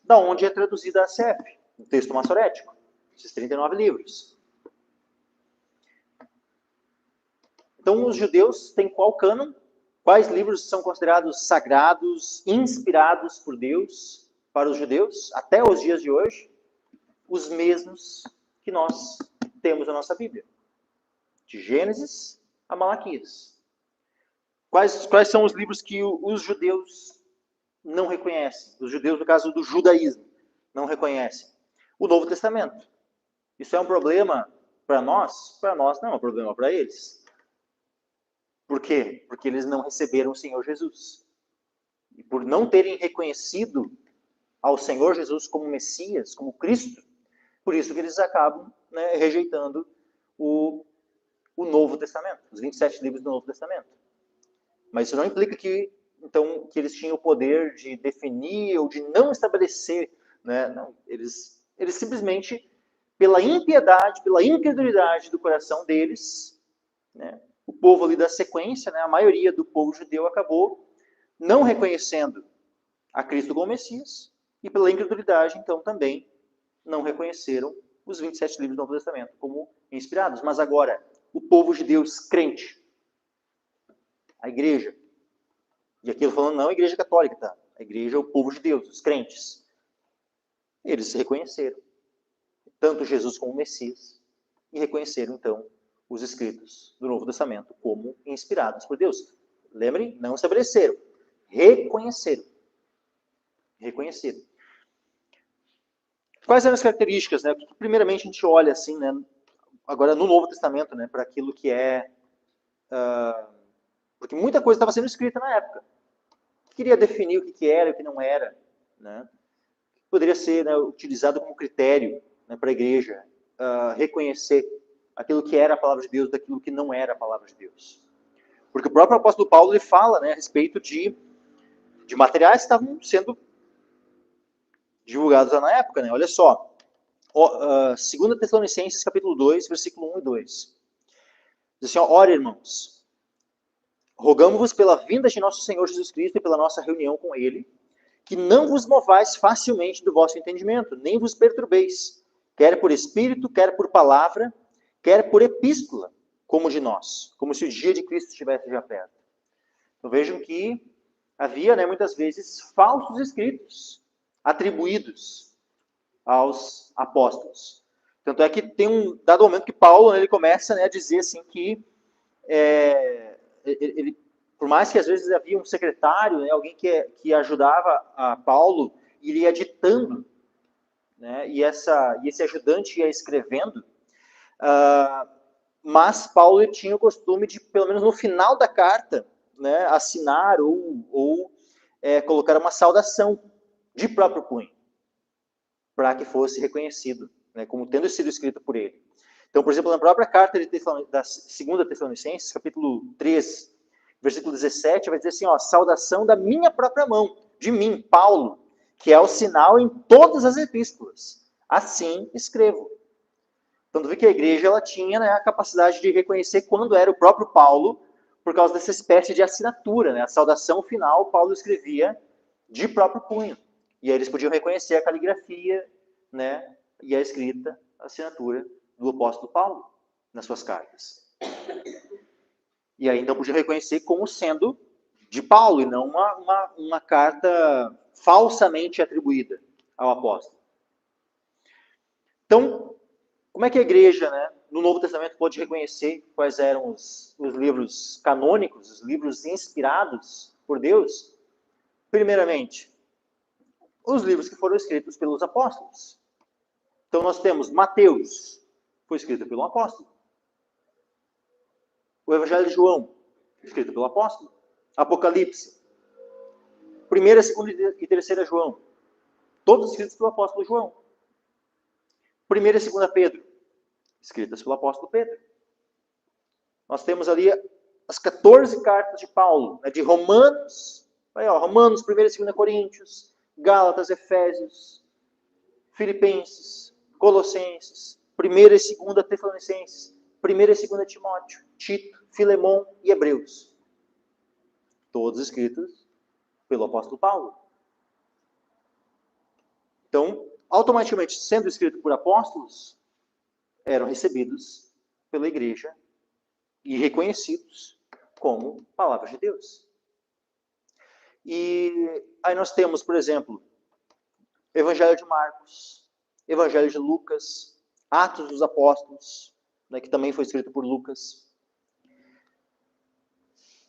da onde é traduzida a CEF, o texto massorético, esses 39 livros. Então os judeus têm qual cânon? Quais livros são considerados sagrados, inspirados por Deus para os judeus, até os dias de hoje? Os mesmos que nós temos na nossa Bíblia. De Gênesis a Malaquias. Quais são os livros que os judeus não reconhecem? Os judeus, no caso do judaísmo, não reconhecem. O Novo Testamento. Isso é um problema para nós? Para nós não é um problema para eles. Por quê? Porque eles não receberam o Senhor Jesus. E por não terem reconhecido ao Senhor Jesus como Messias, como Cristo, por isso que eles acabam, né, rejeitando o Novo Testamento, os 27 livros do Novo Testamento. Mas isso não implica que, então, que eles tinham o poder de definir ou de não estabelecer, né? Não, eles simplesmente, pela impiedade, pela incredulidade do coração deles, né, o povo ali da sequência, né, a maioria do povo judeu acabou não reconhecendo a Cristo como Messias, e pela incredulidade, então, também não reconheceram os 27 livros do Novo Testamento como inspirados. Mas agora, o povo de Deus crente, a igreja, e aqui eu falando não a igreja católica, tá? A igreja é o povo de Deus, os crentes. Eles reconheceram tanto Jesus como Messias e reconheceram, então, os escritos do Novo Testamento como inspirados por Deus. Lembrem, não estabeleceram, reconheceram. Reconheceram. Quais eram as características, né? Primeiramente, a gente olha assim, né? Agora no Novo Testamento, né? Para aquilo que é... porque muita coisa estava sendo escrita na época. Queria definir o que era e o que não era, né? Poderia ser, né, utilizado como critério, né, para a igreja reconhecer aquilo que era a palavra de Deus daquilo que não era a palavra de Deus. Porque o próprio apóstolo Paulo ele fala, né, a respeito de materiais que estavam sendo divulgados lá na época, né? Olha só, 2 Tessalonicenses capítulo 2, versículo 1 e 2. Diz assim, ora, irmãos, rogamo-vos pela vinda de nosso Senhor Jesus Cristo e pela nossa reunião com Ele, que não vos movais facilmente do vosso entendimento, nem vos perturbeis, quer por espírito, quer por palavra, quer por epístola, como de nós, como se o dia de Cristo estivesse já perto. Então vejam que havia, né, muitas vezes, falsos escritos atribuídos aos apóstolos. Tanto é que tem um dado momento que Paulo, né, ele começa, né, a dizer assim que ele, por mais que às vezes havia um secretário, né, alguém que ajudava a Paulo, iria ditando, né, e esse ajudante ia escrevendo, mas Paulo tinha o costume de, pelo menos no final da carta, né, assinar ou colocar uma saudação de próprio punho, para que fosse reconhecido, né, como tendo sido escrito por ele. Então, por exemplo, na própria carta da 2 Tessalonicenses, capítulo 3, versículo 17, vai dizer assim, saudação da minha própria mão, de mim, Paulo, que é o sinal em todas as epístolas. Assim escrevo. Então, tu vê que a igreja ela tinha, né, a capacidade de reconhecer quando era o próprio Paulo, por causa dessa espécie de assinatura, né? A saudação final, Paulo escrevia de próprio punho. E aí eles podiam reconhecer a caligrafia, né, e a escrita, a assinatura do apóstolo Paulo nas suas cartas. E aí então podiam reconhecer como sendo de Paulo e não uma carta falsamente atribuída ao apóstolo. Então, como é que a igreja, né, no Novo Testamento pode reconhecer quais eram os livros canônicos, os livros inspirados por Deus? Primeiramente, os livros que foram escritos pelos apóstolos. Então nós temos Mateus, foi escrito pelo apóstolo. O Evangelho de João, escrito pelo apóstolo. Apocalipse. 1ª, 2ª e 3ª João, todos escritos pelo apóstolo João. 1ª e 2ª Pedro, escritas pelo apóstolo Pedro. Nós temos ali as 14 cartas de Paulo, né, de Romanos, Romanos, 1ª e 2ª Coríntios, Gálatas, Efésios, Filipenses, Colossenses, 1ª e 2ª Tessalonicenses, 1ª e 2ª Timóteo, Tito, Filemão e Hebreus. Todos escritos pelo apóstolo Paulo. Então, automaticamente, sendo escrito por apóstolos, eram recebidos pela igreja e reconhecidos como palavras de Deus. E aí nós temos, por exemplo, Evangelho de Marcos, Evangelho de Lucas, Atos dos Apóstolos, né, que também foi escrito por Lucas,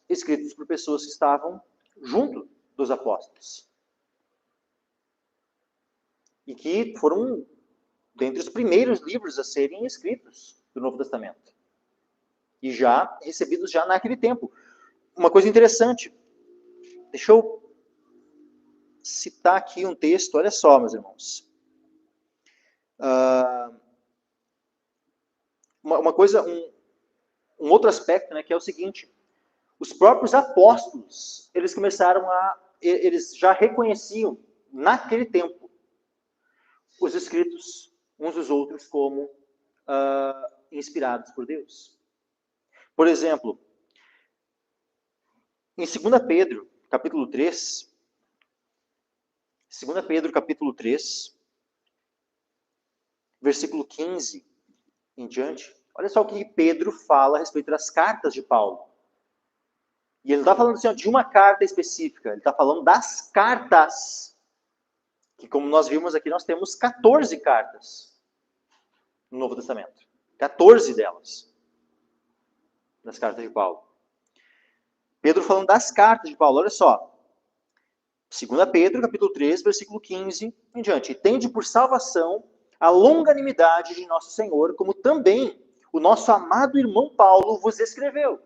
escritos por pessoas que estavam junto dos apóstolos. E que foram dentre os primeiros livros a serem escritos do Novo Testamento. E já recebidos já naquele tempo. Uma coisa interessante, deixa eu citar aqui um texto, olha só, meus irmãos. Um outro aspecto, né, que é o seguinte, os próprios apóstolos, eles já reconheciam, naquele tempo, os escritos uns dos outros como inspirados por Deus. Por exemplo, em 2 Pedro, capítulo 3, 2 Pedro, capítulo 3, versículo 15 em diante, olha só o que Pedro fala a respeito das cartas de Paulo. E ele não está falando assim, de uma carta específica, ele está falando das cartas. Que como nós vimos aqui, nós temos 14 cartas no Novo Testamento. 14 delas. Das cartas de Paulo. Pedro falando das cartas de Paulo, olha só. 2 Pedro, capítulo 3, versículo 15 em diante. E tende por salvação a longanimidade de nosso Senhor, como também o nosso amado irmão Paulo vos escreveu,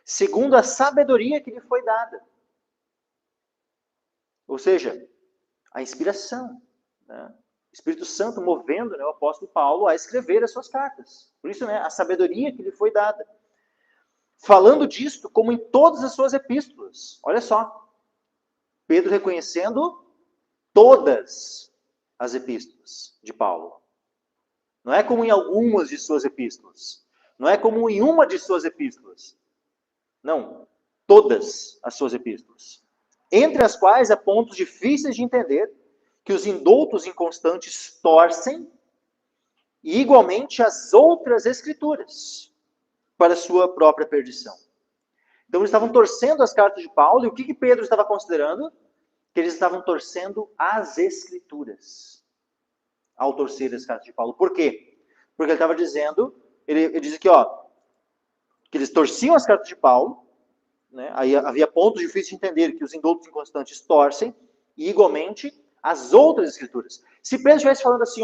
segundo a sabedoria que lhe foi dada. Ou seja, a inspiração, né? O Espírito Santo movendo, né, o apóstolo Paulo a escrever as suas cartas. Por isso, né, a sabedoria que lhe foi dada. Falando disto, como em todas as suas epístolas. Olha só. Pedro reconhecendo todas as epístolas de Paulo. Não é como em algumas de suas epístolas. Não é como em uma de suas epístolas. Não. Todas as suas epístolas. Entre as quais há pontos difíceis de entender, que os indoutos inconstantes torcem, e igualmente as outras escrituras, para sua própria perdição. Então eles estavam torcendo as cartas de Paulo, e o que Pedro estava considerando? Que eles estavam torcendo as escrituras, ao torcer as cartas de Paulo. Por quê? Porque ele estava dizendo, ele diz aqui, que eles torciam as cartas de Paulo, né? Aí havia pontos difíceis de entender, que os indoutos inconstantes torcem, e igualmente as outras escrituras. Se Pedro estivesse falando assim,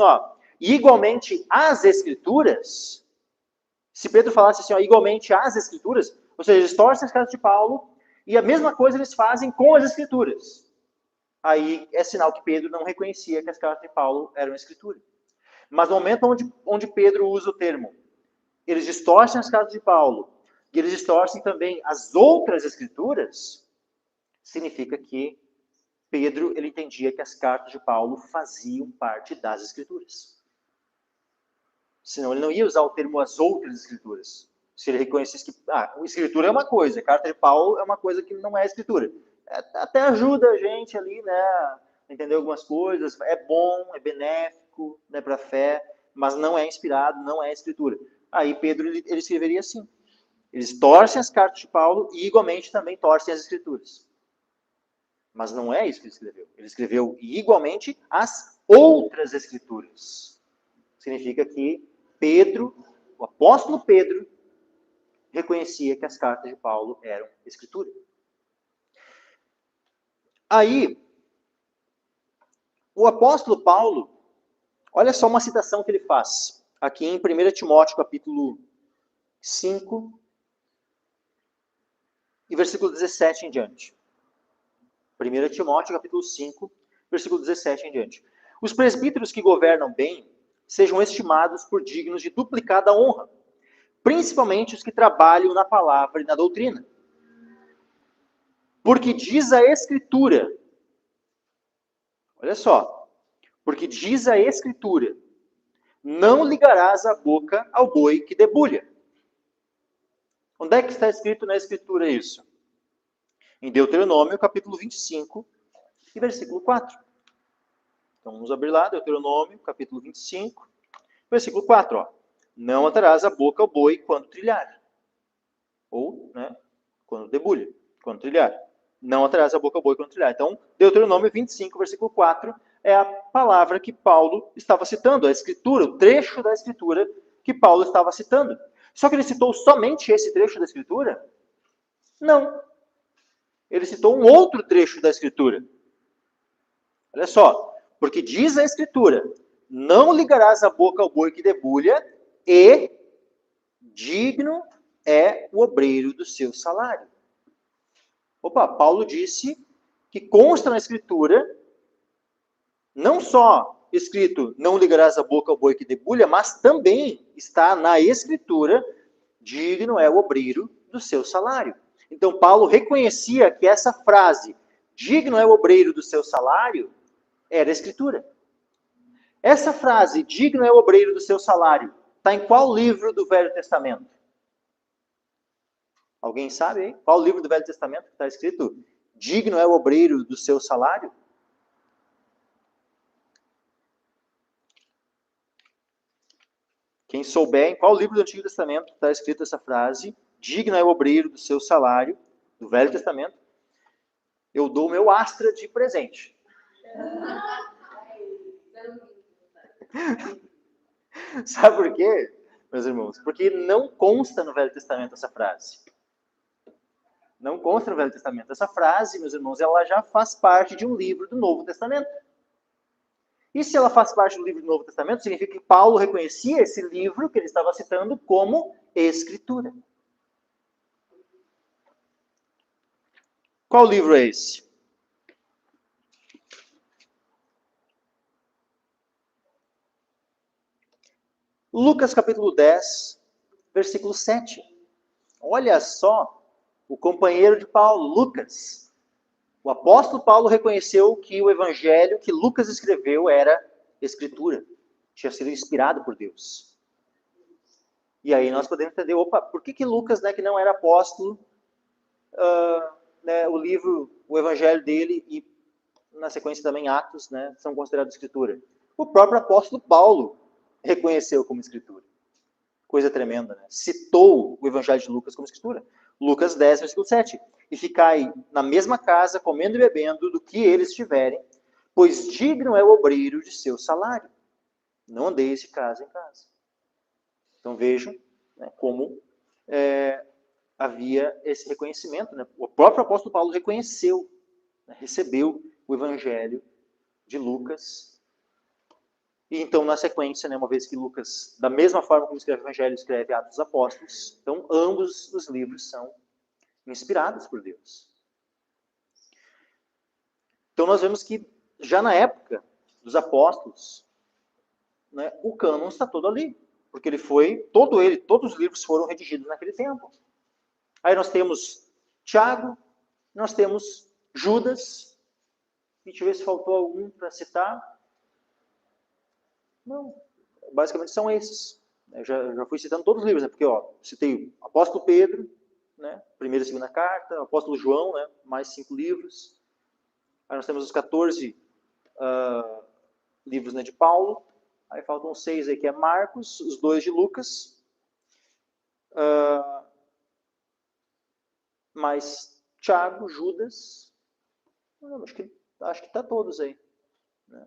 e igualmente as escrituras, se Pedro falasse assim, igualmente as escrituras, ou seja, eles torcem as cartas de Paulo, e a mesma coisa eles fazem com as escrituras. Aí é sinal que Pedro não reconhecia que as cartas de Paulo eram escritura. Mas no momento onde Pedro usa o termo, eles distorcem as cartas de Paulo, e eles distorcem também as outras escrituras, significa que Pedro ele entendia que as cartas de Paulo faziam parte das escrituras. Senão ele não ia usar o termo as outras escrituras. Se ele reconhecesse que a escritura é uma coisa, a carta de Paulo é uma coisa que não é escritura. Até ajuda a gente ali, né, a entender algumas coisas, é bom, é benéfico, né, para a fé, mas não é inspirado, não é escritura. Aí Pedro ele escreveria assim. Eles torcem as cartas de Paulo e igualmente também torcem as escrituras. Mas não é isso que ele escreveu. Ele escreveu igualmente as outras escrituras. Significa que Pedro, o apóstolo Pedro, reconhecia que as cartas de Paulo eram escritura. Aí, o apóstolo Paulo, olha só uma citação que ele faz. Aqui em 1 Timóteo, capítulo 5, e versículo 17 em diante. 1 Timóteo, capítulo 5, versículo 17 em diante. Os presbíteros que governam bem sejam estimados por dignos de duplicada honra, principalmente os que trabalham na palavra e na doutrina. Porque diz a Escritura, olha só, porque diz a Escritura, não ligarás a boca ao boi que debulha. Onde é que está escrito na Escritura isso? Em Deuteronômio, capítulo 25, e versículo 4. Então, vamos abrir lá, Deuteronômio, capítulo 25, versículo 4. Ó. Não atarás a boca ao boi quando trilhar. Ou, né, quando debulha, quando trilhar. Não atarás a boca ao boi quando trilhar. Então, Deuteronômio 25, versículo 4, é a palavra que Paulo estava citando, a escritura, o trecho da escritura que Paulo estava citando. Só que ele citou somente esse trecho da escritura? Não. Ele citou um outro trecho da escritura. Olha só, porque diz a escritura, não ligarás a boca ao boi que debulha, e digno é o obreiro do seu salário. Opa, Paulo disse que consta na escritura, não só escrito, não ligarás a boca ao boi que debulha, mas também está na escritura, digno é o obreiro do seu salário. Então, Paulo reconhecia que essa frase, digno é o obreiro do seu salário, era a escritura. Essa frase, digno é o obreiro do seu salário, está em qual livro do Velho Testamento? Alguém sabe aí? Qual livro do Velho Testamento que está escrito, digno é o obreiro do seu salário? Quem souber em qual livro do Antigo Testamento está escrito essa frase, digno é o obreiro do seu salário, do Velho Testamento, eu dou o meu Astra de presente. Sabe por quê, meus irmãos? Porque não consta no Velho Testamento essa frase. Não consta no Velho Testamento. Essa frase, meus irmãos, ela já faz parte de um livro do Novo Testamento. E se ela faz parte do livro do Novo Testamento, significa que Paulo reconhecia esse livro que ele estava citando como Escritura. Qual livro é esse? Lucas capítulo 10, versículo 7. Olha só, o companheiro de Paulo, Lucas. O apóstolo Paulo reconheceu que o evangelho que Lucas escreveu era escritura. Tinha sido inspirado por Deus. E aí nós podemos entender, opa, por que Lucas, né, que não era apóstolo, né, o livro, o evangelho dele e na sequência também Atos, né, são considerados escritura. O próprio apóstolo Paulo reconheceu como escritura. Coisa tremenda, né? Citou o evangelho de Lucas como escritura. Lucas 10, versículo 7. E ficai na mesma casa, comendo e bebendo do que eles tiverem, pois digno é o obreiro de seu salário. Não andeis de casa em casa. Então vejam, né, como havia esse reconhecimento. Né? O próprio apóstolo Paulo reconheceu, né, recebeu o evangelho de Lucas. E então, na sequência, né, uma vez que Lucas, da mesma forma como escreve o Evangelho, escreve Atos dos Apóstolos, então ambos os livros são inspirados por Deus. Então nós vemos que já na época dos apóstolos, né, o cânon está todo ali, porque todos os livros foram redigidos naquele tempo. Aí nós temos Tiago, nós temos Judas, deixa eu ver se faltou algum para citar. Não, basicamente são esses. Eu já fui citando todos os livros, né? Porque citei o apóstolo Pedro, né? Primeira e segunda carta, o apóstolo João, né? Mais 5 livros. Aí nós temos os 14 livros, né, de Paulo. Aí faltam 6 aí, que é Marcos, os 2 de Lucas. Mais Tiago, Judas. Acho que está todos aí. Né?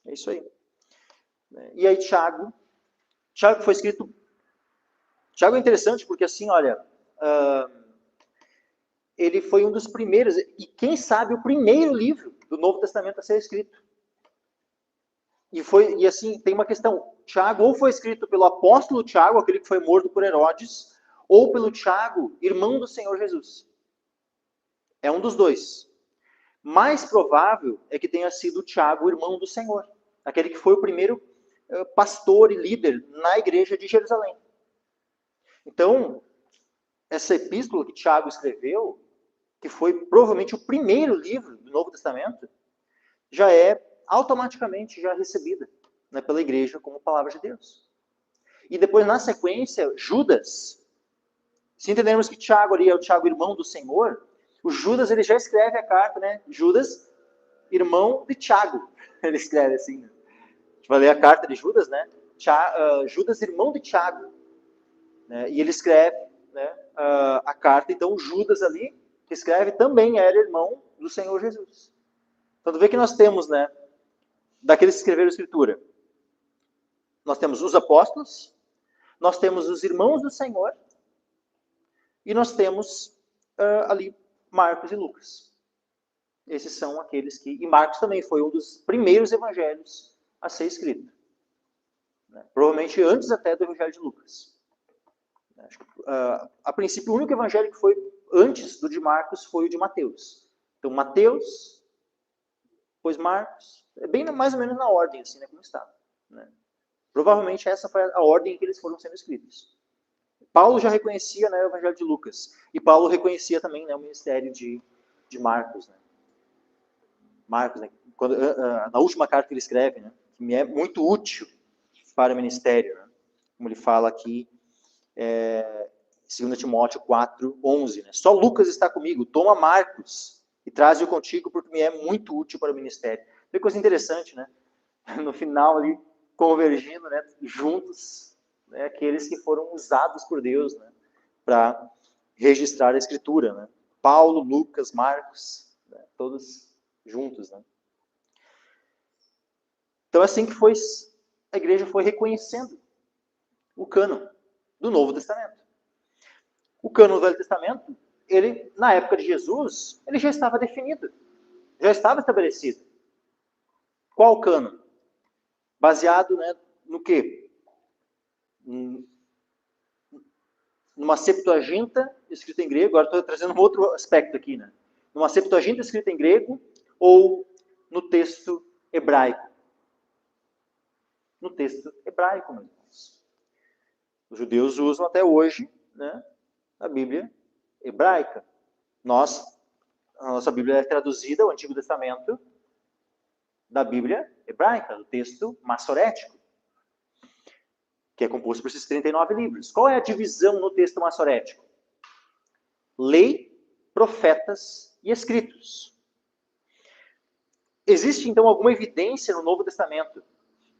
É isso aí. E aí Tiago foi escrito... Tiago é interessante porque, assim, olha, ele foi um dos primeiros, e quem sabe o primeiro livro do Novo Testamento a ser escrito. E assim, tem uma questão, Tiago ou foi escrito pelo apóstolo Tiago, aquele que foi morto por Herodes, ou pelo Tiago, irmão do Senhor Jesus. É um dos dois. Mais provável é que tenha sido Tiago, irmão do Senhor, aquele que foi o primeiro pastor e líder na igreja de Jerusalém. Então, essa epístola que Tiago escreveu, que foi provavelmente o primeiro livro do Novo Testamento, já é automaticamente já recebida né, pela igreja como palavra de Deus. E depois, na sequência, Judas. Se entendermos que Tiago ali é o Tiago, irmão do Senhor, o Judas ele já escreve a carta, né? Judas, irmão de Tiago. Ele escreve assim. A gente vai ler a carta de Judas, né? Judas, irmão de Tiago. Né? E ele escreve, né, a carta. Então, Judas ali, que escreve, também era irmão do Senhor Jesus. Então, tu vê que nós temos, né, daqueles que escreveram a Escritura, nós temos os apóstolos, nós temos os irmãos do Senhor, e nós temos ali Marcos e Lucas. Esses são aqueles que... E Marcos também foi um dos primeiros evangelhos a ser escrito. Né? Provavelmente antes até do evangelho de Lucas. Acho que, a princípio, o único evangelho que foi antes do de Marcos foi o de Mateus. Então, Mateus, depois Marcos, é bem mais ou menos na ordem, assim, né, como está. Né? Provavelmente essa foi a ordem em que eles foram sendo escritos. Paulo já reconhecia, né, o evangelho de Lucas. E Paulo reconhecia também, né, o ministério de Marcos. Né? Marcos, né, quando, na última carta que ele escreve, né, que me é muito útil para o ministério, né, como ele fala aqui, 2 Timóteo 4:11. Né, só Lucas está comigo, toma Marcos e traze-o contigo, porque me é muito útil para o ministério. Tem coisa interessante, né? No final ali, convergindo, né, juntos, né, aqueles que foram usados por Deus, né, para registrar a Escritura. Né? Paulo, Lucas, Marcos, né, todos juntos. Né? Então, assim que a igreja foi reconhecendo o cânon do Novo Testamento. O cânon do Velho Testamento, ele, na época de Jesus, ele já estava definido, já estava estabelecido. Qual o cânon? Baseado, né, no quê? Numa Septuaginta escrita em grego. Agora estou trazendo um outro aspecto aqui, né? Numa Septuaginta escrita em grego ou no texto hebraico? No texto hebraico, meus irmãos. Os judeus usam até hoje, né, a Bíblia hebraica. A nossa Bíblia é traduzida, o Antigo Testamento, da Bíblia hebraica, do texto massorético, que é composto por esses 39 livros. Qual é a divisão no texto massorético? Lei, profetas e escritos. Existe, então, alguma evidência no Novo Testamento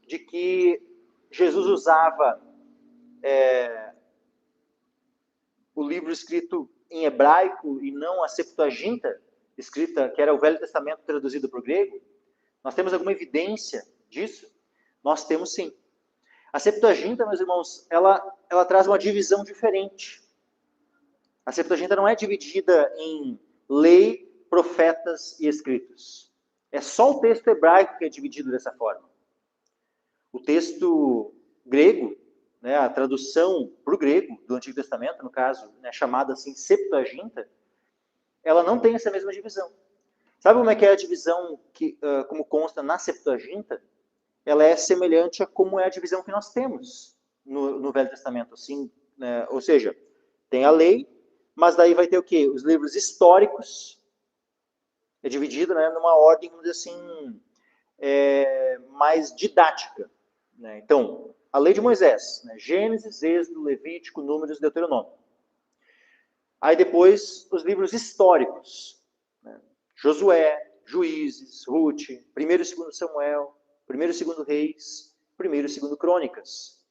de que Jesus usava o livro escrito em hebraico e não a Septuaginta, escrita, que era o Velho Testamento traduzido para o grego? Nós temos alguma evidência disso? Nós temos sim. A Septuaginta, meus irmãos, ela traz uma divisão diferente. A Septuaginta não é dividida em lei, profetas e escritos. É só o texto hebraico que é dividido dessa forma. O texto grego, né, a tradução para o grego do Antigo Testamento, no caso, né, chamada assim Septuaginta, ela não tem essa mesma divisão. Sabe como é que é a divisão que, como consta na Septuaginta? Ela é semelhante a como é a divisão que nós temos no Velho Testamento. Assim, né? Ou seja, tem a lei, mas daí vai ter o quê? Os livros históricos. É dividido, né, numa ordem, vamos dizer assim, mais didática. Né? Então, a lei de Moisés, né? Gênesis, Êxodo, Levítico, Números, Deuteronômio. Aí depois, os livros históricos. Né? Josué, Juízes, Ruth, 1º e 2º Samuel, 1º e 2º Reis, 1º e 2º Crônicas,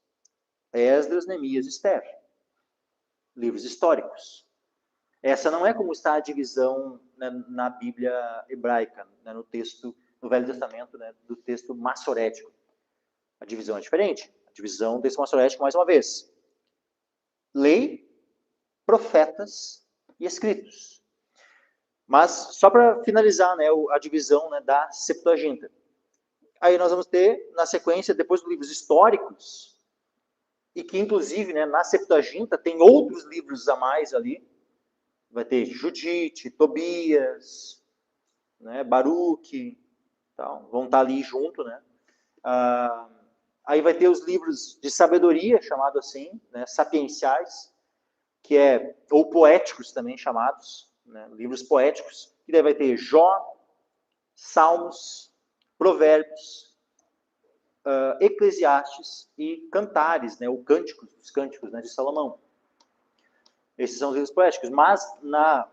Esdras, Neemias e Esther. Livros históricos. Essa não é como está a divisão, né, na Bíblia hebraica, né, no Velho Testamento, né, do texto massorético. A divisão é diferente. A divisão do texto massorético, mais uma vez. Lei, profetas e escritos. Mas, só para finalizar, né, a divisão, né, da Septuaginta. Aí nós vamos ter, na sequência, depois dos livros históricos, e que, inclusive, né, na Septuaginta tem outros livros a mais ali. Vai ter Judite, Tobias, né, Baruque, tal, vão estar ali junto, né? Aí vai ter os livros de sabedoria, chamado assim, né, sapienciais, ou poéticos também chamados, né, livros poéticos, que daí vai ter Jó, Salmos, Provérbios, Eclesiastes e Cantares, né, ou Cânticos, os Cânticos, né, de Salomão. Esses são os livros poéticos. Mas na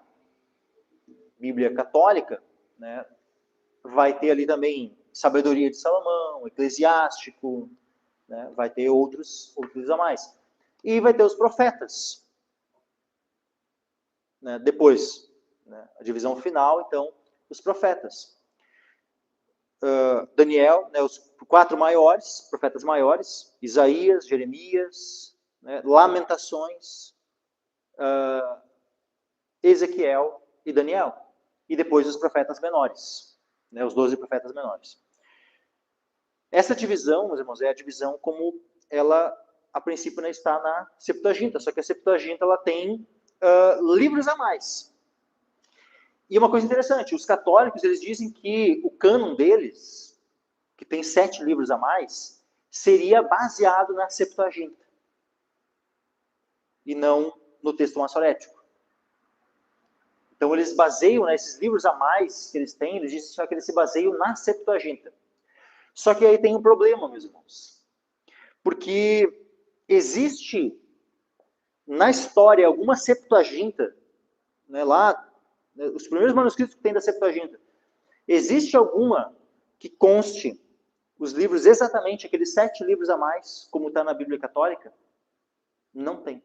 Bíblia católica, né, vai ter ali também Sabedoria de Salomão, Eclesiástico, né, vai ter outros a mais. E vai ter os profetas. Né, depois, né, a divisão final, então, os profetas. Daniel, né, os 4 maiores, profetas maiores, Isaías, Jeremias, né, Lamentações, Ezequiel e Daniel. E depois os profetas menores, né, os 12 profetas menores. Essa divisão, meus irmãos, é a divisão como ela, a princípio, né, está na Septuaginta, só que a Septuaginta ela tem livros a mais. E uma coisa interessante, os católicos eles dizem que o cânon deles, que tem 7 livros a mais, seria baseado na Septuaginta e não no texto maçorético. Então eles baseiam, né, esses livros a mais que eles têm, eles dizem só que eles se baseiam na Septuaginta. Só que aí tem um problema, meus irmãos. Porque existe na história alguma Septuaginta, né, lá, os primeiros manuscritos que tem da Septuaginta, existe alguma que conste os livros exatamente, aqueles 7 livros a mais, como está na Bíblia Católica? Não tem.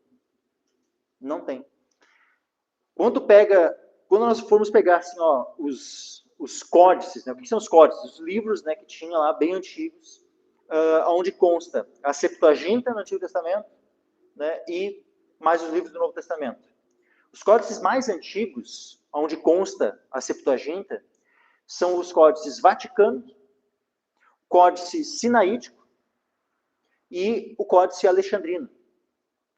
Não tem. Quando nós formos pegar assim, ó, os códices, né? O que são os códices? Os livros, né, que tinha lá, bem antigos, onde consta a Septuaginta no Antigo Testamento, né, e mais os livros do Novo Testamento. Os códices mais antigos, onde consta a Septuaginta, são os códices Vaticano, Códice Sinaítico e o Códice Alexandrino.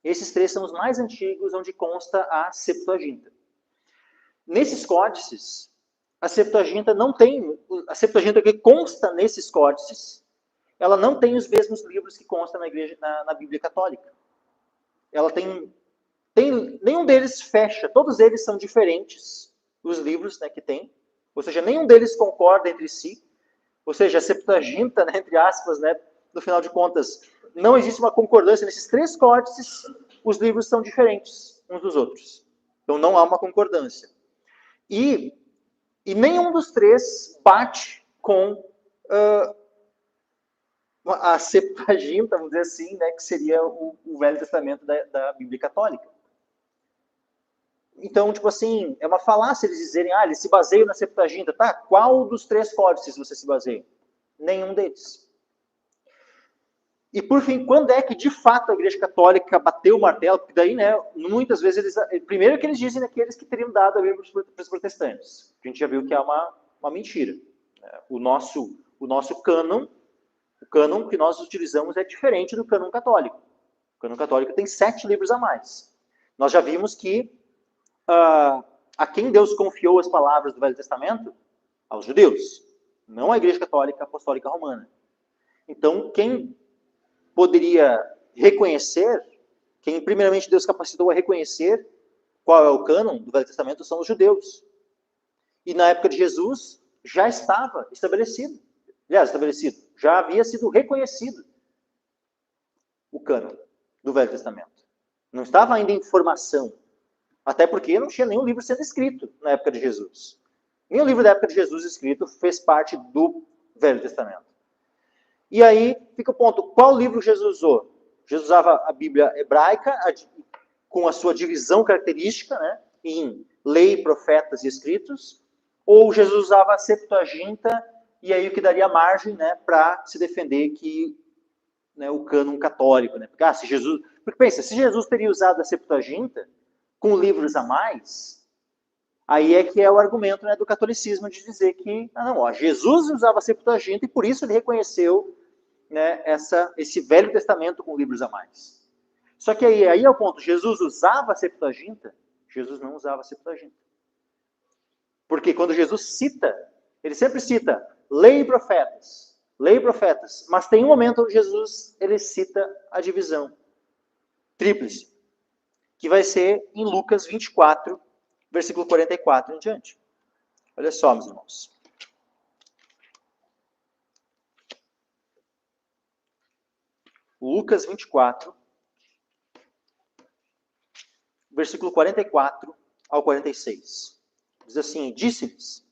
Esses 3 são os mais antigos, onde consta a Septuaginta. Nesses códices, a Septuaginta não tem, a Septuaginta que consta nesses códices, ela não tem os mesmos livros que constam na Bíblia Católica. Ela tem, nenhum deles fecha, todos eles são diferentes, os livros, né, que tem, ou seja, nenhum deles concorda entre si, ou seja, a Septuaginta, né, entre aspas, né, no final de contas, não existe uma concordância nesses 3 códices, os livros são diferentes uns dos outros. Então não há uma concordância. E nenhum dos 3 bate com a Septuaginta, vamos dizer assim, né, que seria o Velho Testamento da Bíblia Católica. Então, tipo assim, é uma falácia eles dizerem, eles se baseiam na Septuaginta. Tá, qual dos 3 códices você se baseia? Nenhum deles. E, por fim, quando é que, de fato, a Igreja Católica bateu o martelo? Porque daí, né, muitas vezes, primeiro que eles dizem aqueles que teriam dado a Bíblia para os protestantes. A gente já viu que é uma mentira. O nosso cânon, o cânon que nós utilizamos é diferente do cânon católico. O cânon católico tem 7 livros a mais. Nós já vimos que a quem Deus confiou as palavras do Velho Testamento? Aos judeus. Não à Igreja Católica Apostólica Romana. Então, quem poderia reconhecer, quem primeiramente Deus capacitou a reconhecer qual é o cânon do Velho Testamento são os judeus. E na época de Jesus já estava estabelecido. Aliás, já havia sido reconhecido o cânon do Velho Testamento. Não estava ainda em formação. Até porque não tinha nenhum livro sendo escrito na época de Jesus. Nenhum livro da época de Jesus escrito fez parte do Velho Testamento. E aí fica o ponto, qual livro Jesus usou? Jesus usava a Bíblia hebraica, com a sua divisão característica, né, em lei, profetas e escritos, ou Jesus usava a Septuaginta, e aí o que daria margem, né, para se defender que, né, o cânon católico. Né, porque pensa, se Jesus teria usado a Septuaginta, com livros a mais, aí é que é o argumento, né, do catolicismo de dizer que Jesus usava a Septuaginta e por isso ele reconheceu, né, esse Velho Testamento com livros a mais. Só que aí é o ponto, Jesus usava a Septuaginta? Jesus não usava a Septuaginta. Porque quando Jesus cita, ele sempre cita lei e profetas, mas tem um momento onde Jesus ele cita a divisão tríplice, que vai ser em Lucas 24, versículo 44 em diante. Olha só, meus irmãos. Lucas 24, versículo 44 ao 46. Diz assim: Disse-lhes: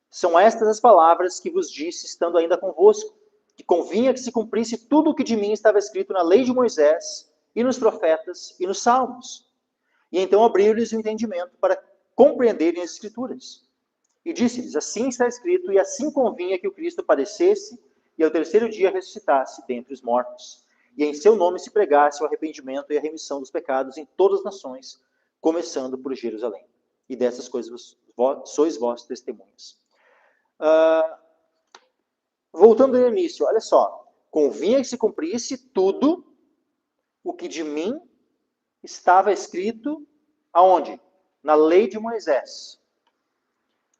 São estas as palavras que vos disse, estando ainda convosco, que convinha que se cumprisse tudo o que de mim estava escrito na lei de Moisés, e nos profetas, e nos salmos. E então abriu-lhes o entendimento para compreenderem as Escrituras. E disse-lhes: Assim está escrito, e assim convinha que o Cristo padecesse, e ao terceiro dia ressuscitasse dentre os mortos. E em seu nome se pregasse o arrependimento e a remissão dos pecados em todas as nações, começando por Jerusalém. E dessas coisas sois vós testemunhas. Voltando ao início, olha só. Convinha que se cumprisse tudo o que de mim estava escrito aonde? Na lei de Moisés,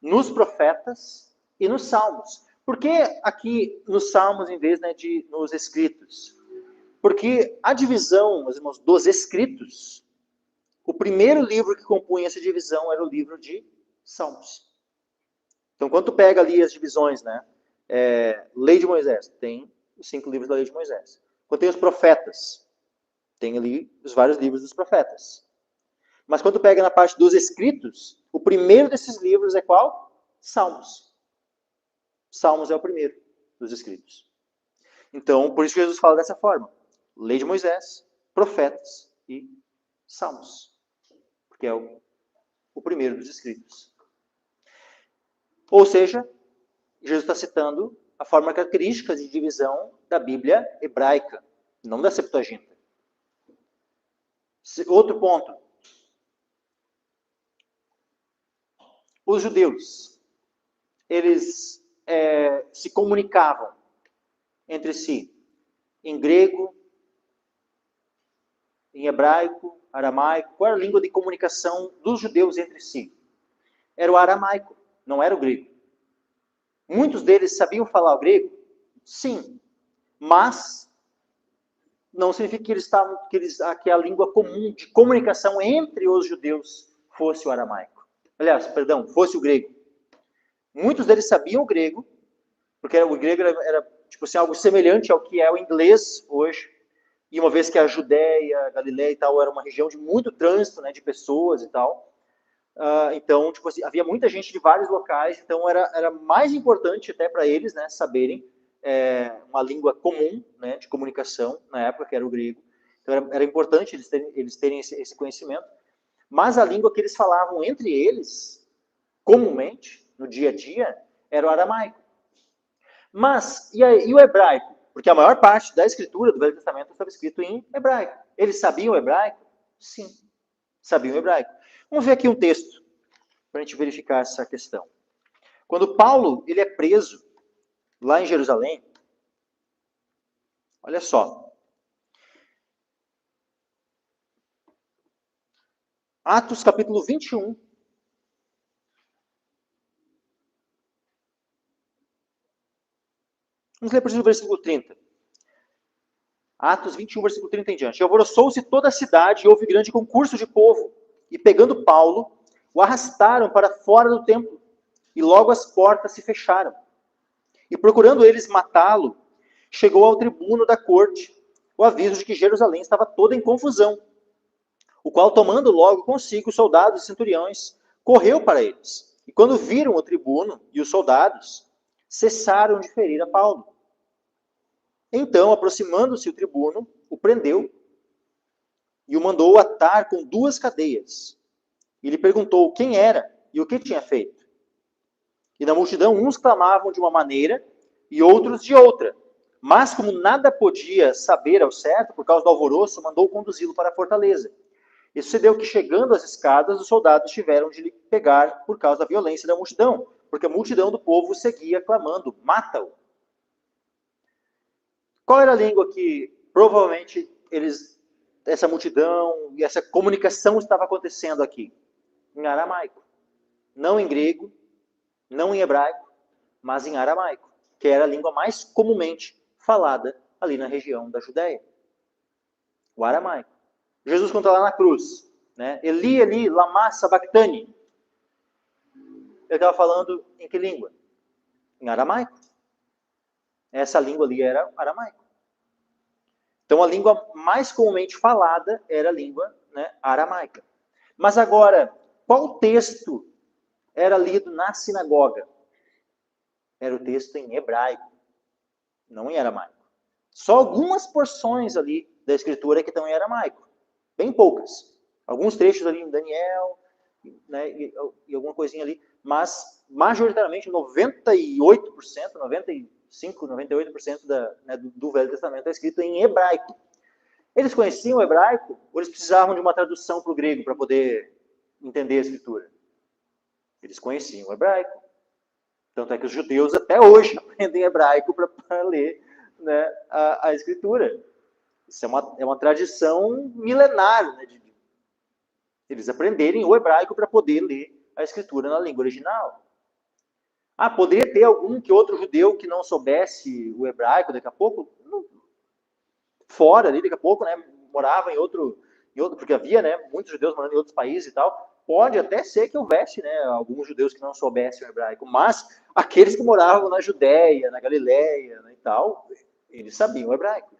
nos profetas e nos salmos. Por que aqui nos salmos em vez, né, de nos escritos? Porque a divisão, meus irmãos, dos escritos, o primeiro livro que compunha essa divisão era o livro de Salmos. Então, quando tu pega ali as divisões, né, Lei de Moisés, tem os 5 livros da Lei de Moisés. Quando tem os profetas, tem ali os vários livros dos profetas. Mas quando tu pega na parte dos escritos, o primeiro desses livros é qual? Salmos. Salmos é o primeiro dos escritos. Então, por isso que Jesus fala dessa forma. Lei de Moisés, profetas e salmos. Porque é o primeiro dos escritos. Ou seja, Jesus está citando a forma característica de divisão da Bíblia hebraica, não da Septuaginta. Outro ponto. Os judeus, eles se comunicavam entre si em grego, em hebraico, aramaico. Qual era a língua de comunicação dos judeus entre si? Era o aramaico, não era o grego. Muitos deles sabiam falar o grego? Sim. Mas não significa que a língua comum de comunicação entre os judeus fosse o aramaico. Aliás, perdão, fosse o grego. Muitos deles sabiam o grego, porque o grego era tipo assim, algo semelhante ao que é o inglês hoje. E uma vez que a Judéia, a Galileia e tal, era uma região de muito trânsito, né, de pessoas e tal, então, tipo assim, havia muita gente de vários locais, então era mais importante até para eles, né, saberem uma língua comum, né, de comunicação, na época, que era o grego. Então, era importante eles terem esse conhecimento. Mas a língua que eles falavam entre eles, comumente, no dia a dia, era o aramaico. Mas, e o hebraico? Porque a maior parte da escritura do Velho Testamento estava escrito em hebraico. Eles sabiam hebraico? Sim, sabiam hebraico. Vamos ver aqui um texto para a gente verificar essa questão. Quando Paulo ele é preso lá em Jerusalém, olha só. Atos capítulo 21. Vamos ler por exemplo o versículo 30. Atos 21, versículo 30 em diante. E alvoroçou-se toda a cidade e houve grande concurso de povo. E pegando Paulo, o arrastaram para fora do templo. E logo as portas se fecharam. E procurando eles matá-lo, chegou ao tribuno da corte o aviso de que Jerusalém estava toda em confusão. O qual, tomando logo consigo os soldados e centuriões, correu para eles. E quando viram o tribuno e os soldados, cessaram de ferir a Paulo. Então, aproximando-se o tribuno, o prendeu e o mandou atar com 2 cadeias. E lhe perguntou quem era e o que tinha feito. E na multidão, uns clamavam de uma maneira e outros de outra. Mas, como nada podia saber ao certo, por causa do alvoroço, mandou conduzi-lo para a fortaleza. E sucedeu que, chegando às escadas, os soldados tiveram de lhe pegar por causa da violência da multidão, porque a multidão do povo seguia clamando: mata-o. Qual era a língua que provavelmente essa multidão e essa comunicação estava acontecendo aqui? Em aramaico. Não em grego, não em hebraico, mas em aramaico, que era a língua mais comumente falada ali na região da Judéia. O aramaico. Jesus conta lá na cruz, né? Eli, Eli, lama sabachthani. Ele estava falando em que língua? Em aramaico. Essa língua ali era aramaico. Então, a língua mais comumente falada era a língua, né, aramaica. Mas agora, qual texto era lido na sinagoga? Era o texto em hebraico, não em aramaico. Só algumas porções ali da escritura que estão em aramaico. Bem poucas. Alguns trechos ali em Daniel, né, e alguma coisinha ali. Mas, majoritariamente, 98%, 95%, 98% do Velho Testamento é escrito em hebraico. Eles conheciam o hebraico ou eles precisavam de uma tradução para o grego para poder entender a escritura? Eles conheciam o hebraico. Tanto é que os judeus até hoje aprendem hebraico para ler, né, a escritura. Isso é uma tradição milenar, né, de eles aprenderem o hebraico para poder ler a escritura na língua original. Poderia ter algum que outro judeu que não soubesse o hebraico daqui a pouco? Fora ali, daqui a pouco, né, morava em outro, porque havia, né, muitos judeus morando em outros países e tal. Pode até ser que houvesse, né, alguns judeus que não soubessem o hebraico, mas aqueles que moravam na Judéia, na Galiléia, né, e tal, eles sabiam o hebraico.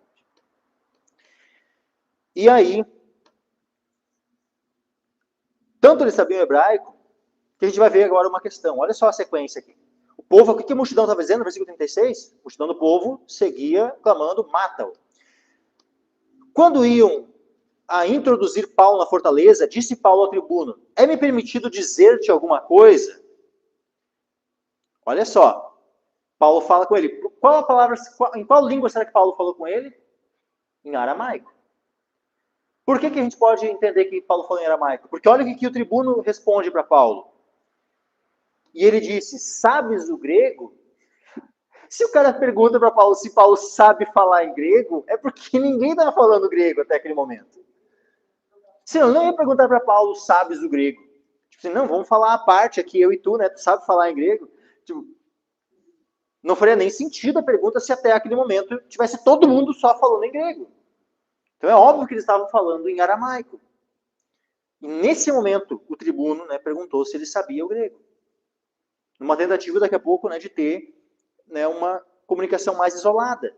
E aí, tanto eles sabiam o hebraico, que a gente vai ver agora uma questão. Olha só a sequência aqui. O povo, o que a multidão estava dizendo no versículo 36? A multidão do povo seguia clamando, mata-o. Quando iam a introduzir Paulo na fortaleza, disse Paulo ao tribuno, é-me permitido dizer-te alguma coisa? Olha só, Paulo fala com ele. Qual a palavra, em qual língua será que Paulo falou com ele? Em aramaico. Por que a gente pode entender que Paulo falou em aramaico? Porque olha o que o tribuno responde para Paulo. E ele disse, sabes o grego? Se o cara pergunta para Paulo se Paulo sabe falar em grego, é porque ninguém estava falando grego até aquele momento. Se eu não ia perguntar para Paulo, sabes o grego? Tipo assim, não, vamos falar a parte aqui, eu e tu, né? Tu sabe falar em grego? Tipo, não faria nem sentido a pergunta se até aquele momento tivesse todo mundo só falando em grego. Então é óbvio que eles estavam falando em aramaico. E nesse momento, o tribuno, né, perguntou se ele sabia o grego. Numa tentativa, daqui a pouco, né, de ter, né, uma comunicação mais isolada.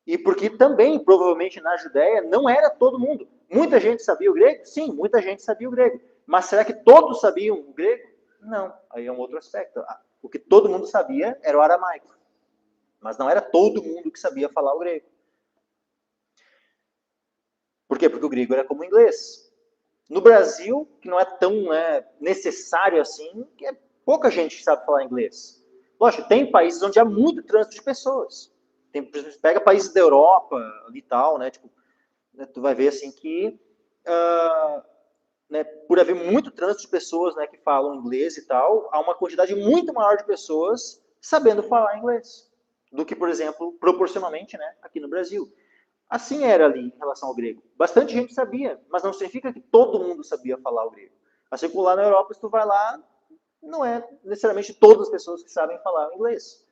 E porque também, provavelmente, na Judéia, não era todo mundo. Muita gente sabia o grego? Sim, muita gente sabia o grego. Mas será que todos sabiam o grego? Não. Aí é um outro aspecto. O que todo mundo sabia era o aramaico. Mas não era todo mundo que sabia falar o grego. Por quê? Porque o grego era como o inglês. No Brasil, que não é tão necessário assim, que é pouca gente que sabe falar inglês. Lógico, tem países onde há muito trânsito de pessoas. Pega países da Europa e tal, né? Tipo, né, tu vai ver assim que né, por haver muito trânsito de pessoas, né, que falam inglês e tal, há uma quantidade muito maior de pessoas sabendo falar inglês do que, por exemplo, proporcionalmente, né, aqui no Brasil. Assim era ali em relação ao grego. Bastante gente sabia, mas não significa que todo mundo sabia falar o grego. Assim como lá na Europa, se tu vai lá, não é necessariamente todas as pessoas que sabem falar o inglês.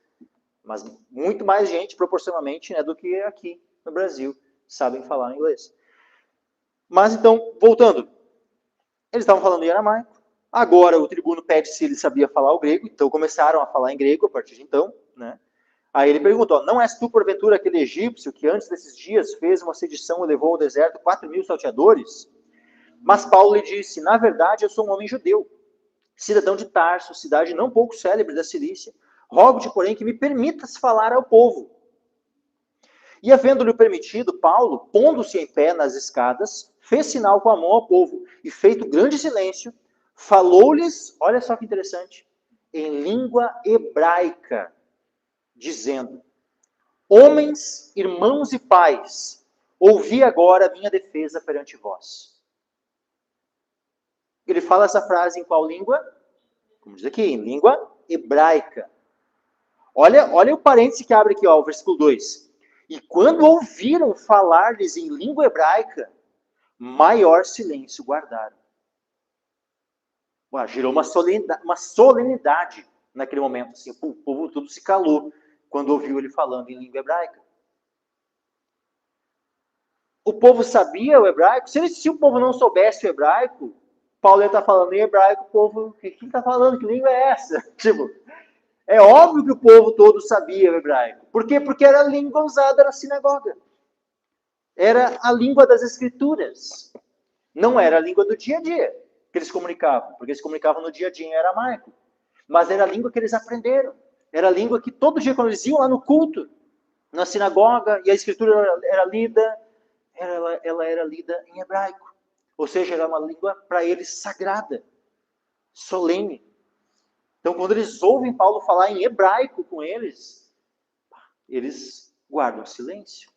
Mas muito mais gente, proporcionalmente, né, do que aqui no Brasil, sabem falar inglês. Mas então, voltando. Eles estavam falando em aramaico. Agora o tribuno pede se ele sabia falar o grego, então começaram a falar em grego a partir de então, né? Aí ele perguntou, não és tu, porventura, aquele egípcio que antes desses dias fez uma sedição e levou ao deserto 4.000 salteadores? Mas Paulo lhe disse, na verdade eu sou um homem judeu, cidadão de Tarso, cidade não pouco célebre da Cilícia. Rogo-te, porém, que me permitas falar ao povo. E havendo-lhe permitido, Paulo, pondo-se em pé nas escadas, fez sinal com a mão ao povo, e feito grande silêncio, falou-lhes, olha só que interessante, em língua hebraica, dizendo, homens, irmãos e pais, ouvi agora a minha defesa perante vós. Ele fala essa frase em qual língua? Como diz aqui, em língua hebraica. Olha o parêntese que abre aqui, ó, o versículo 2. E quando ouviram falar-lhes em língua hebraica, maior silêncio guardaram. Gerou uma solenidade naquele momento. Assim, o povo tudo se calou quando ouviu ele falando em língua hebraica. O povo sabia o hebraico? Se o povo não soubesse o hebraico, Paulo ia estar falando em hebraico, o povo, o que está falando? Que língua é essa? Tipo, é óbvio que o povo todo sabia o hebraico. Por quê? Porque era a língua usada na sinagoga. era a língua das Escrituras. Não era a língua do dia a dia que eles comunicavam, porque eles se comunicavam no dia a dia em aramaico. Mas era a língua que eles aprenderam. Era a língua que todo dia, quando eles iam lá no culto, na sinagoga, e a Escritura era lida, ela era lida em hebraico. Ou seja, era uma língua para eles sagrada, solene. Então, quando eles ouvem Paulo falar em hebraico com eles guardam silêncio.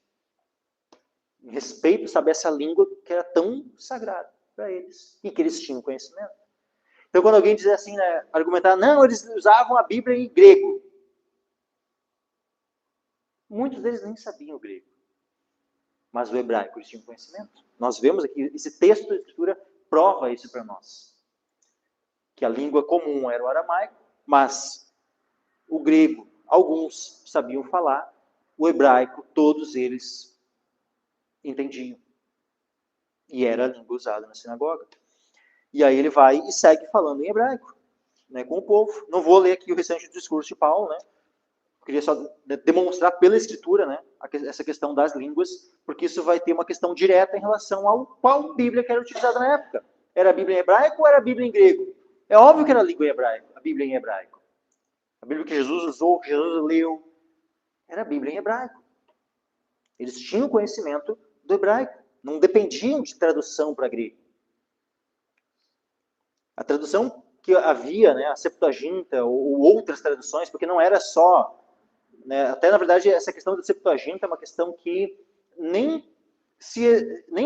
Em respeito, sabe, essa língua que era tão sagrada para eles e que eles tinham conhecimento. Então, quando alguém diz assim, né, argumentar, não, eles usavam a Bíblia em grego. Muitos deles nem sabiam o grego. Mas o hebraico eles tinham conhecimento. Nós vemos aqui, esse texto da Escritura prova isso para nós. Que a língua comum era o aramaico, mas o grego, alguns sabiam falar, o hebraico, todos eles entendiam. E era a língua usada na sinagoga. E aí ele vai e segue falando em hebraico, né, com o povo. Não vou ler aqui o restante do discurso de Paulo, né? Queria só demonstrar pela Escritura, né, essa questão das línguas, porque isso vai ter uma questão direta em relação ao qual Bíblia que era utilizada na época. Era a Bíblia em hebraico ou era a Bíblia em grego? É óbvio que era a língua em hebraico, a Bíblia em hebraico. A Bíblia que Jesus usou, que Jesus leu, era a Bíblia em hebraico. Eles tinham conhecimento do hebraico, não dependiam de tradução para grego. A tradução que havia, né, a Septuaginta ou outras traduções, porque não era só, né, até na verdade essa questão da Septuaginta é uma questão que nem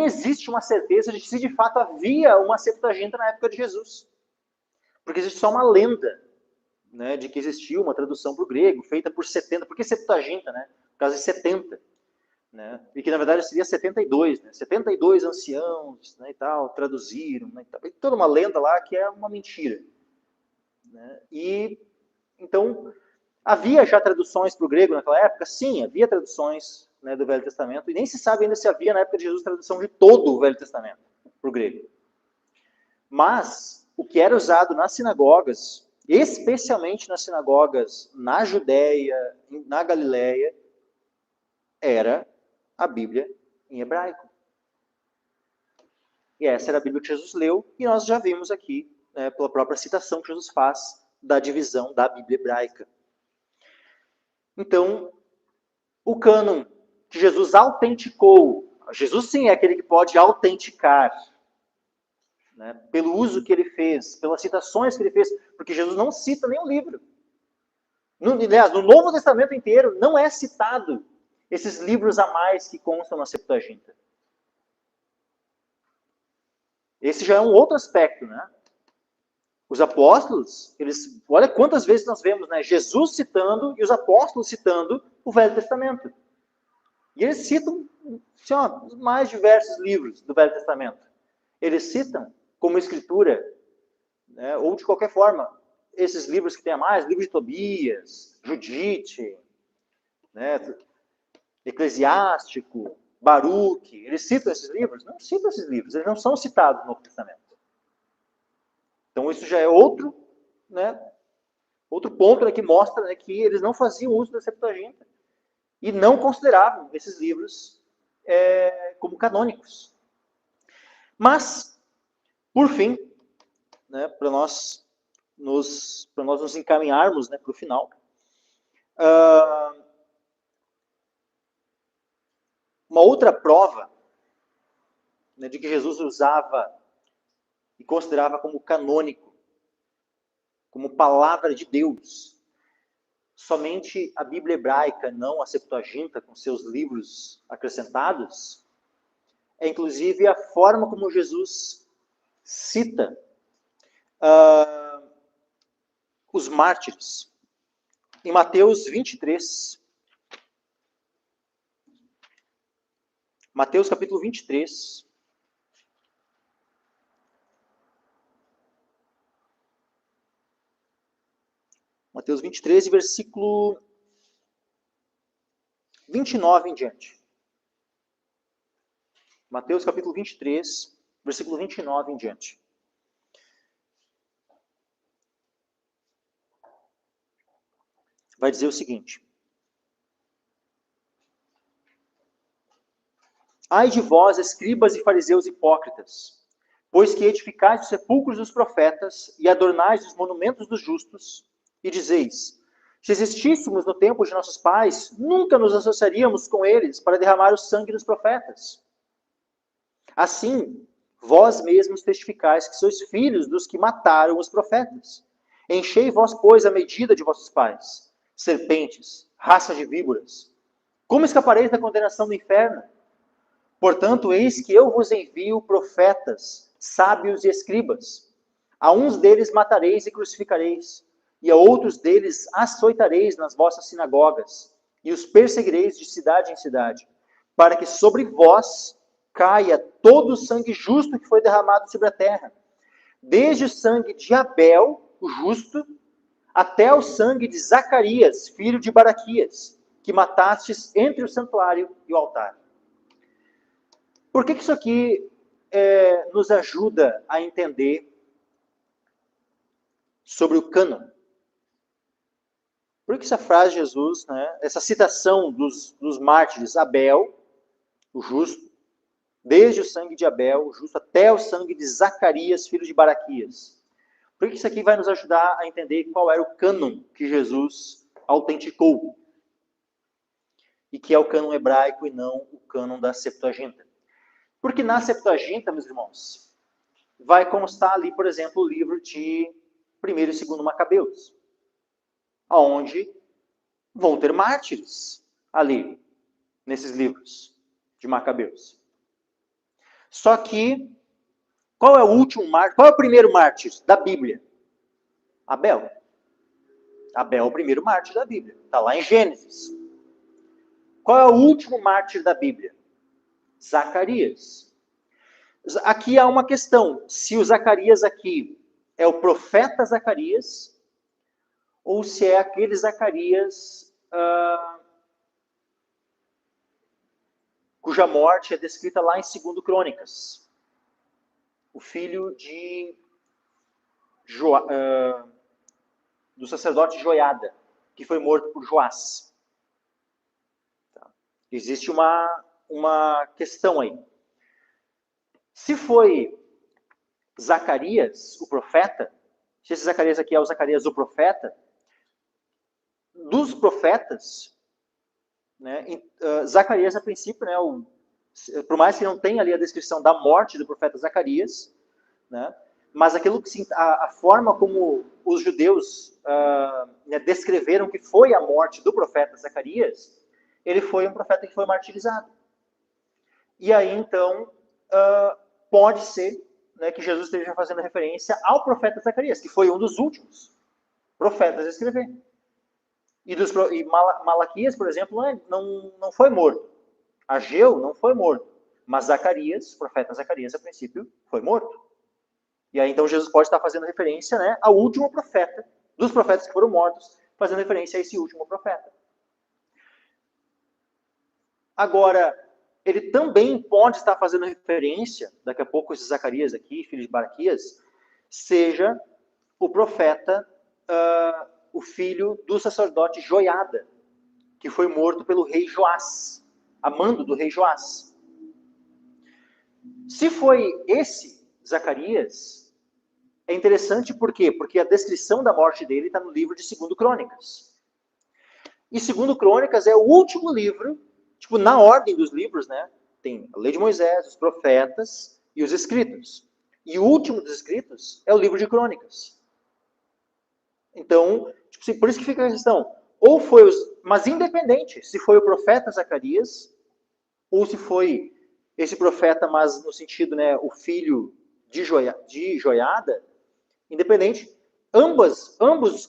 existe uma certeza de se de fato havia uma Septuaginta na época de Jesus. Porque existe só uma lenda, né, de que existia uma tradução para o grego, feita por 70, por que Septuaginta, né? Por causa de 70. Né? E que na verdade seria 72, né? 72 anciãos, né, e tal, traduziram, né, e tal. E toda uma lenda lá que é uma mentira. Né? E então havia já traduções para o grego naquela época? Sim, havia traduções, né, do Velho Testamento, e nem se sabe ainda se havia na época de Jesus tradução de todo o Velho Testamento para o grego. Mas o que era usado nas sinagogas, especialmente nas sinagogas na Judéia, na Galiléia, era a Bíblia em hebraico. E essa era a Bíblia que Jesus leu, e nós já vimos aqui, né, pela própria citação que Jesus faz da divisão da Bíblia hebraica. Então, o cânon que Jesus autenticou, Jesus sim é aquele que pode autenticar, né, pelo uso que ele fez, pelas citações que ele fez, porque Jesus não cita nenhum livro. Aliás, no Novo Testamento inteiro não é citado esses livros a mais que constam na Septuaginta. Esse já é um outro aspecto, né? Os apóstolos, eles, olha quantas vezes nós vemos, né, Jesus citando e os apóstolos citando o Velho Testamento. E eles citam, assim, ó, os mais diversos livros do Velho Testamento. Eles citam como escritura, né, ou de qualquer forma, esses livros que tem a mais, livro de Tobias, Judite, né, Eclesiástico, Baruque, eles citam esses livros? Não citam esses livros, eles não são citados no Novo Testamento. Então isso já é outro, né, outro ponto, né, que mostra, né, que eles não faziam uso da Septuaginta e não consideravam esses livros como canônicos. Mas, por fim, né, para nós nos encaminharmos, né, para o final, uma outra prova, né, de que Jesus usava e considerava como canônico, como palavra de Deus, somente a Bíblia hebraica, não a Septuaginta, com seus livros acrescentados, é inclusive a forma como Jesus cita os mártires. Em Mateus 23, Mateus capítulo 23, Mateus 23, versículo 29 em diante. Mateus capítulo 23, versículo 29 em diante. Vai dizer o seguinte: Ai de vós, escribas e fariseus hipócritas, pois que edificais os sepulcros dos profetas e adornais os monumentos dos justos, e dizeis: se existíssemos no tempo de nossos pais, nunca nos associaríamos com eles para derramar o sangue dos profetas. Assim, vós mesmos testificais que sois filhos dos que mataram os profetas. Enchei vós, pois, a medida de vossos pais, serpentes, raça de víboras. Como escapareis da condenação do inferno? Portanto, eis que eu vos envio profetas, sábios e escribas. A uns deles matareis e crucificareis, e a outros deles açoitareis nas vossas sinagogas, e os perseguireis de cidade em cidade, para que sobre vós caia todo o sangue justo que foi derramado sobre a terra, desde o sangue de Abel, o justo, até o sangue de Zacarias, filho de Baraquias, que matastes entre o santuário e o altar. Por que isso aqui nos ajuda a entender sobre o cânon? Por que essa frase de Jesus, né, essa citação dos mártires, Abel, o justo, desde o sangue de Abel, o justo, até o sangue de Zacarias, filho de Baraquias? Por que isso aqui vai nos ajudar a entender qual era o cânon que Jesus autenticou? E que é o cânon hebraico e não o cânon da Septuaginta. Porque na Septuaginta, meus irmãos, vai constar ali, por exemplo, o livro de 1º e 2º Macabeus, onde vão ter mártires ali, nesses livros de Macabeus. Só que, qual é o último mártir? Qual é o primeiro mártir da Bíblia? Abel. Abel é o primeiro mártir da Bíblia. Está lá em Gênesis. Qual é o último mártir da Bíblia? Zacarias. Aqui há uma questão. Se o Zacarias aqui é o profeta Zacarias, ou se é aquele Zacarias cuja morte é descrita lá em 2 Crônicas. O filho do sacerdote Joiada, que foi morto por Joás. Tá. Existe uma questão aí. Se foi Zacarias, o profeta, se esse Zacarias aqui é o Zacarias, o profeta, dos profetas, né, Zacarias, a princípio, né, por mais que não tenha ali a descrição da morte do profeta Zacarias, né, mas aquilo que a forma como os judeus né, descreveram que foi a morte do profeta Zacarias, ele foi um profeta que foi martirizado. E aí, então, pode ser, né, que Jesus esteja fazendo referência ao profeta Zacarias, que foi um dos últimos profetas a escrever. E Malaquias, por exemplo, não foi morto. Ageu não foi morto. Mas Zacarias, o profeta Zacarias, a princípio, foi morto. E aí, então, Jesus pode estar fazendo referência, né, ao último profeta, dos profetas que foram mortos, fazendo referência a esse último profeta. Agora, ele também pode estar fazendo referência, daqui a pouco esse Zacarias aqui, filho de Baraquias, seja o profeta, o filho do sacerdote Joiada, que foi morto pelo rei Joás, a mando do rei Joás. Se foi esse Zacarias, é interessante por quê? Porque a descrição da morte dele está no livro de 2 Crônicas. E 2 Crônicas é o último livro, tipo, na ordem dos livros, né? Tem a lei de Moisés, os profetas e os escritos. E o último dos escritos é o livro de Crônicas. Então, tipo, por isso que fica a questão. Ou foi mas independente, se foi o profeta Zacarias, ou se foi esse profeta, mas no sentido, né, o filho de Joiada, independente, ambos,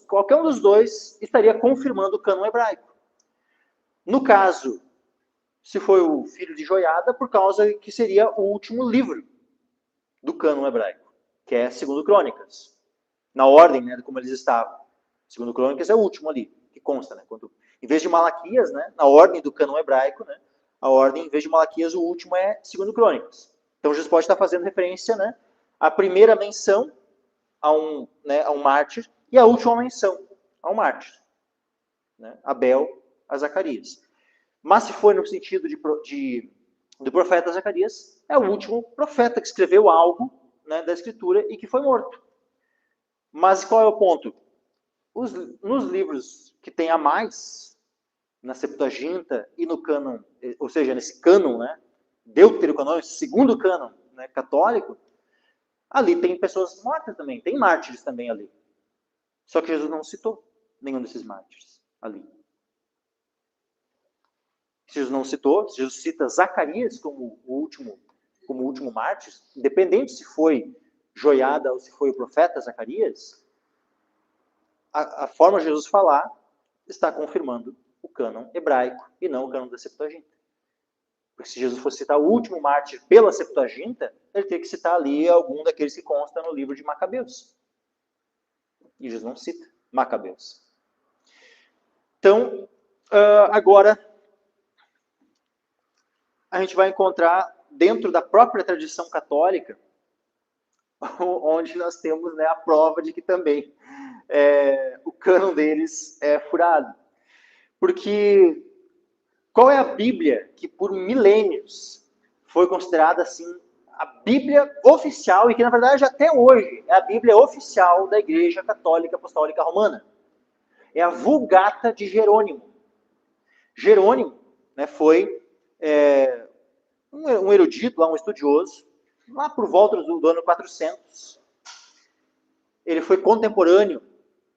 qualquer um dos dois, estaria confirmando o cânon hebraico. No caso, se foi o filho de Joiada, por causa que seria o último livro do cânon hebraico, que é 2 Crônicas. Na ordem, né, como eles estavam. 2 Crônicas é o último ali, que consta, né? Em vez de Malaquias, né, na ordem do cânon hebraico, né, a ordem, em vez de Malaquias, o último é 2 Crônicas. Então, Jesus pode estar fazendo referência, né, à primeira menção a um mártir e a última menção a um mártir. Né, Abel a Zacarias. Mas se foi no sentido de do profeta Zacarias é o último profeta que escreveu algo, né, da Escritura e que foi morto. Mas qual é o ponto? Nos livros que tem a mais, na Septuaginta e no cânon, ou seja, nesse cânon, né, deuterocanônico, segundo cânon, né, católico, ali tem pessoas mortas também, tem mártires também ali. Só que Jesus não citou nenhum desses mártires ali. Jesus não citou, Jesus cita Zacarias como o último mártir, independente se foi Joiada ou se foi o profeta Zacarias, a forma de Jesus falar está confirmando o cânon hebraico e não o cânon da Septuaginta. Porque se Jesus fosse citar o último mártir pela Septuaginta, ele teria que citar ali algum daqueles que consta no livro de Macabeus. E Jesus não cita Macabeus. Então, agora, a gente vai encontrar dentro da própria tradição católica, onde nós temos, né, a prova de que também o cânon deles é furado. Porque qual é a Bíblia que por milênios foi considerada assim a Bíblia oficial e que na verdade até hoje é a Bíblia oficial da Igreja Católica Apostólica Romana? É a Vulgata de Jerônimo. Jerônimo, né, foi um erudito, um estudioso, lá por volta do ano 400. Ele foi contemporâneo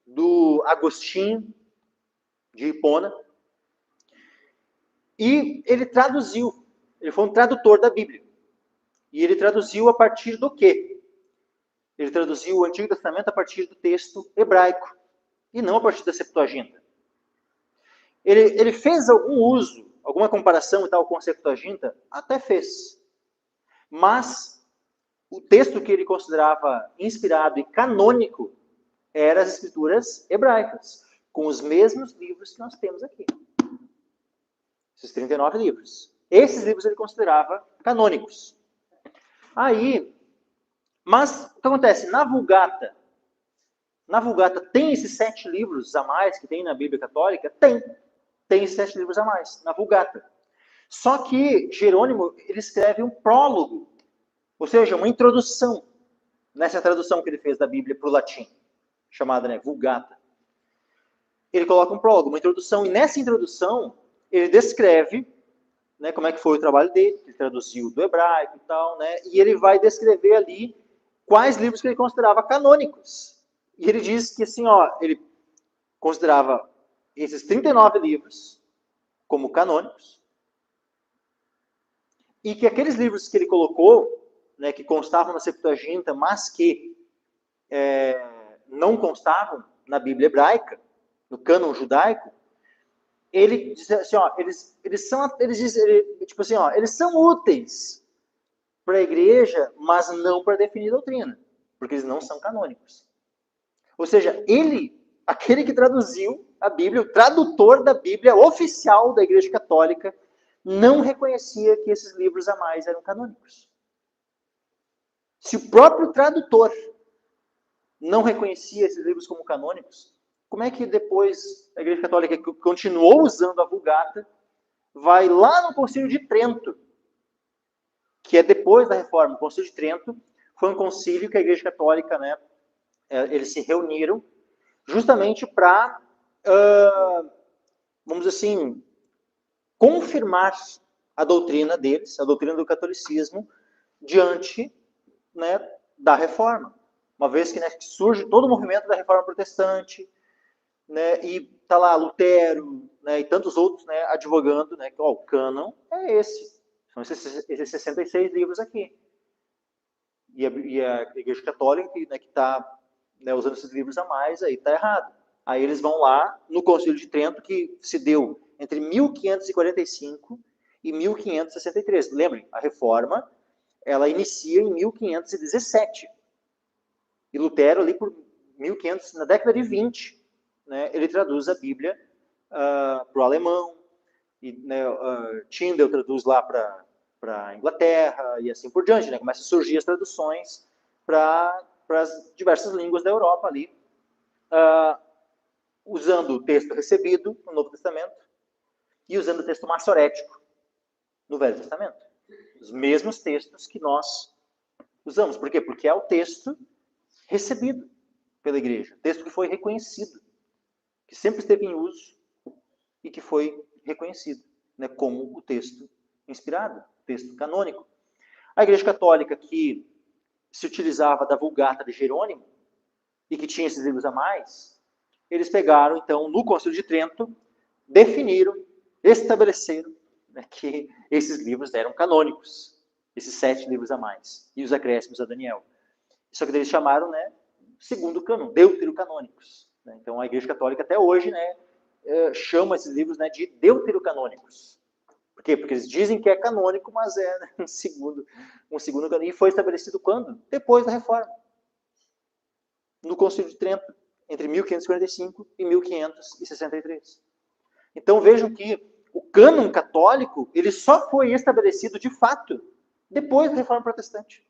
do Agostinho de Hipona. E ele traduziu. Ele foi um tradutor da Bíblia. E ele traduziu a partir do quê? Ele traduziu o Antigo Testamento a partir do texto hebraico. E não a partir da Septuaginta. Ele fez algum uso, alguma comparação e tal com a Septuaginta? Até fez. Mas o texto que ele considerava inspirado e canônico eram as escrituras hebraicas, com os mesmos livros que nós temos aqui. Esses 39 livros. Esses livros ele considerava canônicos. Aí, mas o que acontece? Na Vulgata tem esses 7 livros a mais que tem na Bíblia Católica? Tem esses 7 livros a mais na Vulgata. Só que Jerônimo, ele escreve um prólogo, ou seja, uma introdução, nessa tradução que ele fez da Bíblia para o latim, chamada, né, Vulgata. Ele coloca um prólogo, uma introdução, e nessa introdução ele descreve, né, como é que foi o trabalho dele, ele traduziu do hebraico e tal, né, e ele vai descrever ali quais livros que ele considerava canônicos. E ele diz que, assim, ó, ele considerava esses 39 livros como canônicos, e que aqueles livros que ele colocou, né, que constavam na Septuaginta, mas que não constavam na Bíblia hebraica, no cânon judaico, ele diz assim, ó, eles são úteis para a igreja, mas não para definir doutrina, porque eles não são canônicos. Ou seja, aquele que traduziu a Bíblia, o tradutor da Bíblia oficial da Igreja Católica, não reconhecia que esses livros a mais eram canônicos. Se o próprio tradutor não reconhecia esses livros como canônicos, como é que depois a Igreja Católica, que continuou usando a Vulgata, vai lá no Concílio de Trento, que é depois da Reforma? O Concílio de Trento foi um concílio que a Igreja Católica, né, eles se reuniram justamente para, vamos dizer assim, confirmar a doutrina deles, a doutrina do catolicismo, diante, né, da Reforma. Uma vez que, né, surge todo o movimento da Reforma Protestante, né, e tá lá Lutero, né, e tantos outros, né, advogando, né, que o cânon é esse. São esses 66 livros aqui. E a Igreja Católica, né, que está, né, usando esses livros a mais, aí está errado. Aí eles vão lá no Concílio de Trento, que se deu entre 1545 e 1563. Lembrem, a Reforma, ela inicia em 1517. E Lutero, ali por 1500, na década de 20, né, ele traduz a Bíblia para o alemão, e, né, Tyndale traduz lá para a Inglaterra, e assim por diante. Né, começa a surgir as traduções para as diversas línguas da Europa ali, usando o texto recebido no Novo Testamento e usando o texto massorético no Velho Testamento. Os mesmos textos que nós usamos. Por quê? Porque é o texto recebido pela igreja. Texto que foi reconhecido. Que sempre esteve em uso e que foi reconhecido, né, como o texto inspirado, texto canônico. A Igreja Católica, que se utilizava da Vulgata de Jerônimo e que tinha esses livros a mais, eles pegaram, então, no Concílio de Trento, definiram, estabeleceram, né, que esses livros eram canônicos, esses 7 livros a mais, e os acréscimos a Daniel. Só que eles chamaram, né, segundo cânon, deuterocanônicos. Né? Então, a Igreja Católica, até hoje, né, chama esses livros, né, de deuterocanônicos. Por quê? Porque eles dizem que é canônico, mas é, né, um segundo canônico. E foi estabelecido quando? Depois da Reforma. No Concílio de Trento, entre 1545 e 1563. Então vejam que o cânon católico ele só foi estabelecido de fato depois da Reforma Protestante.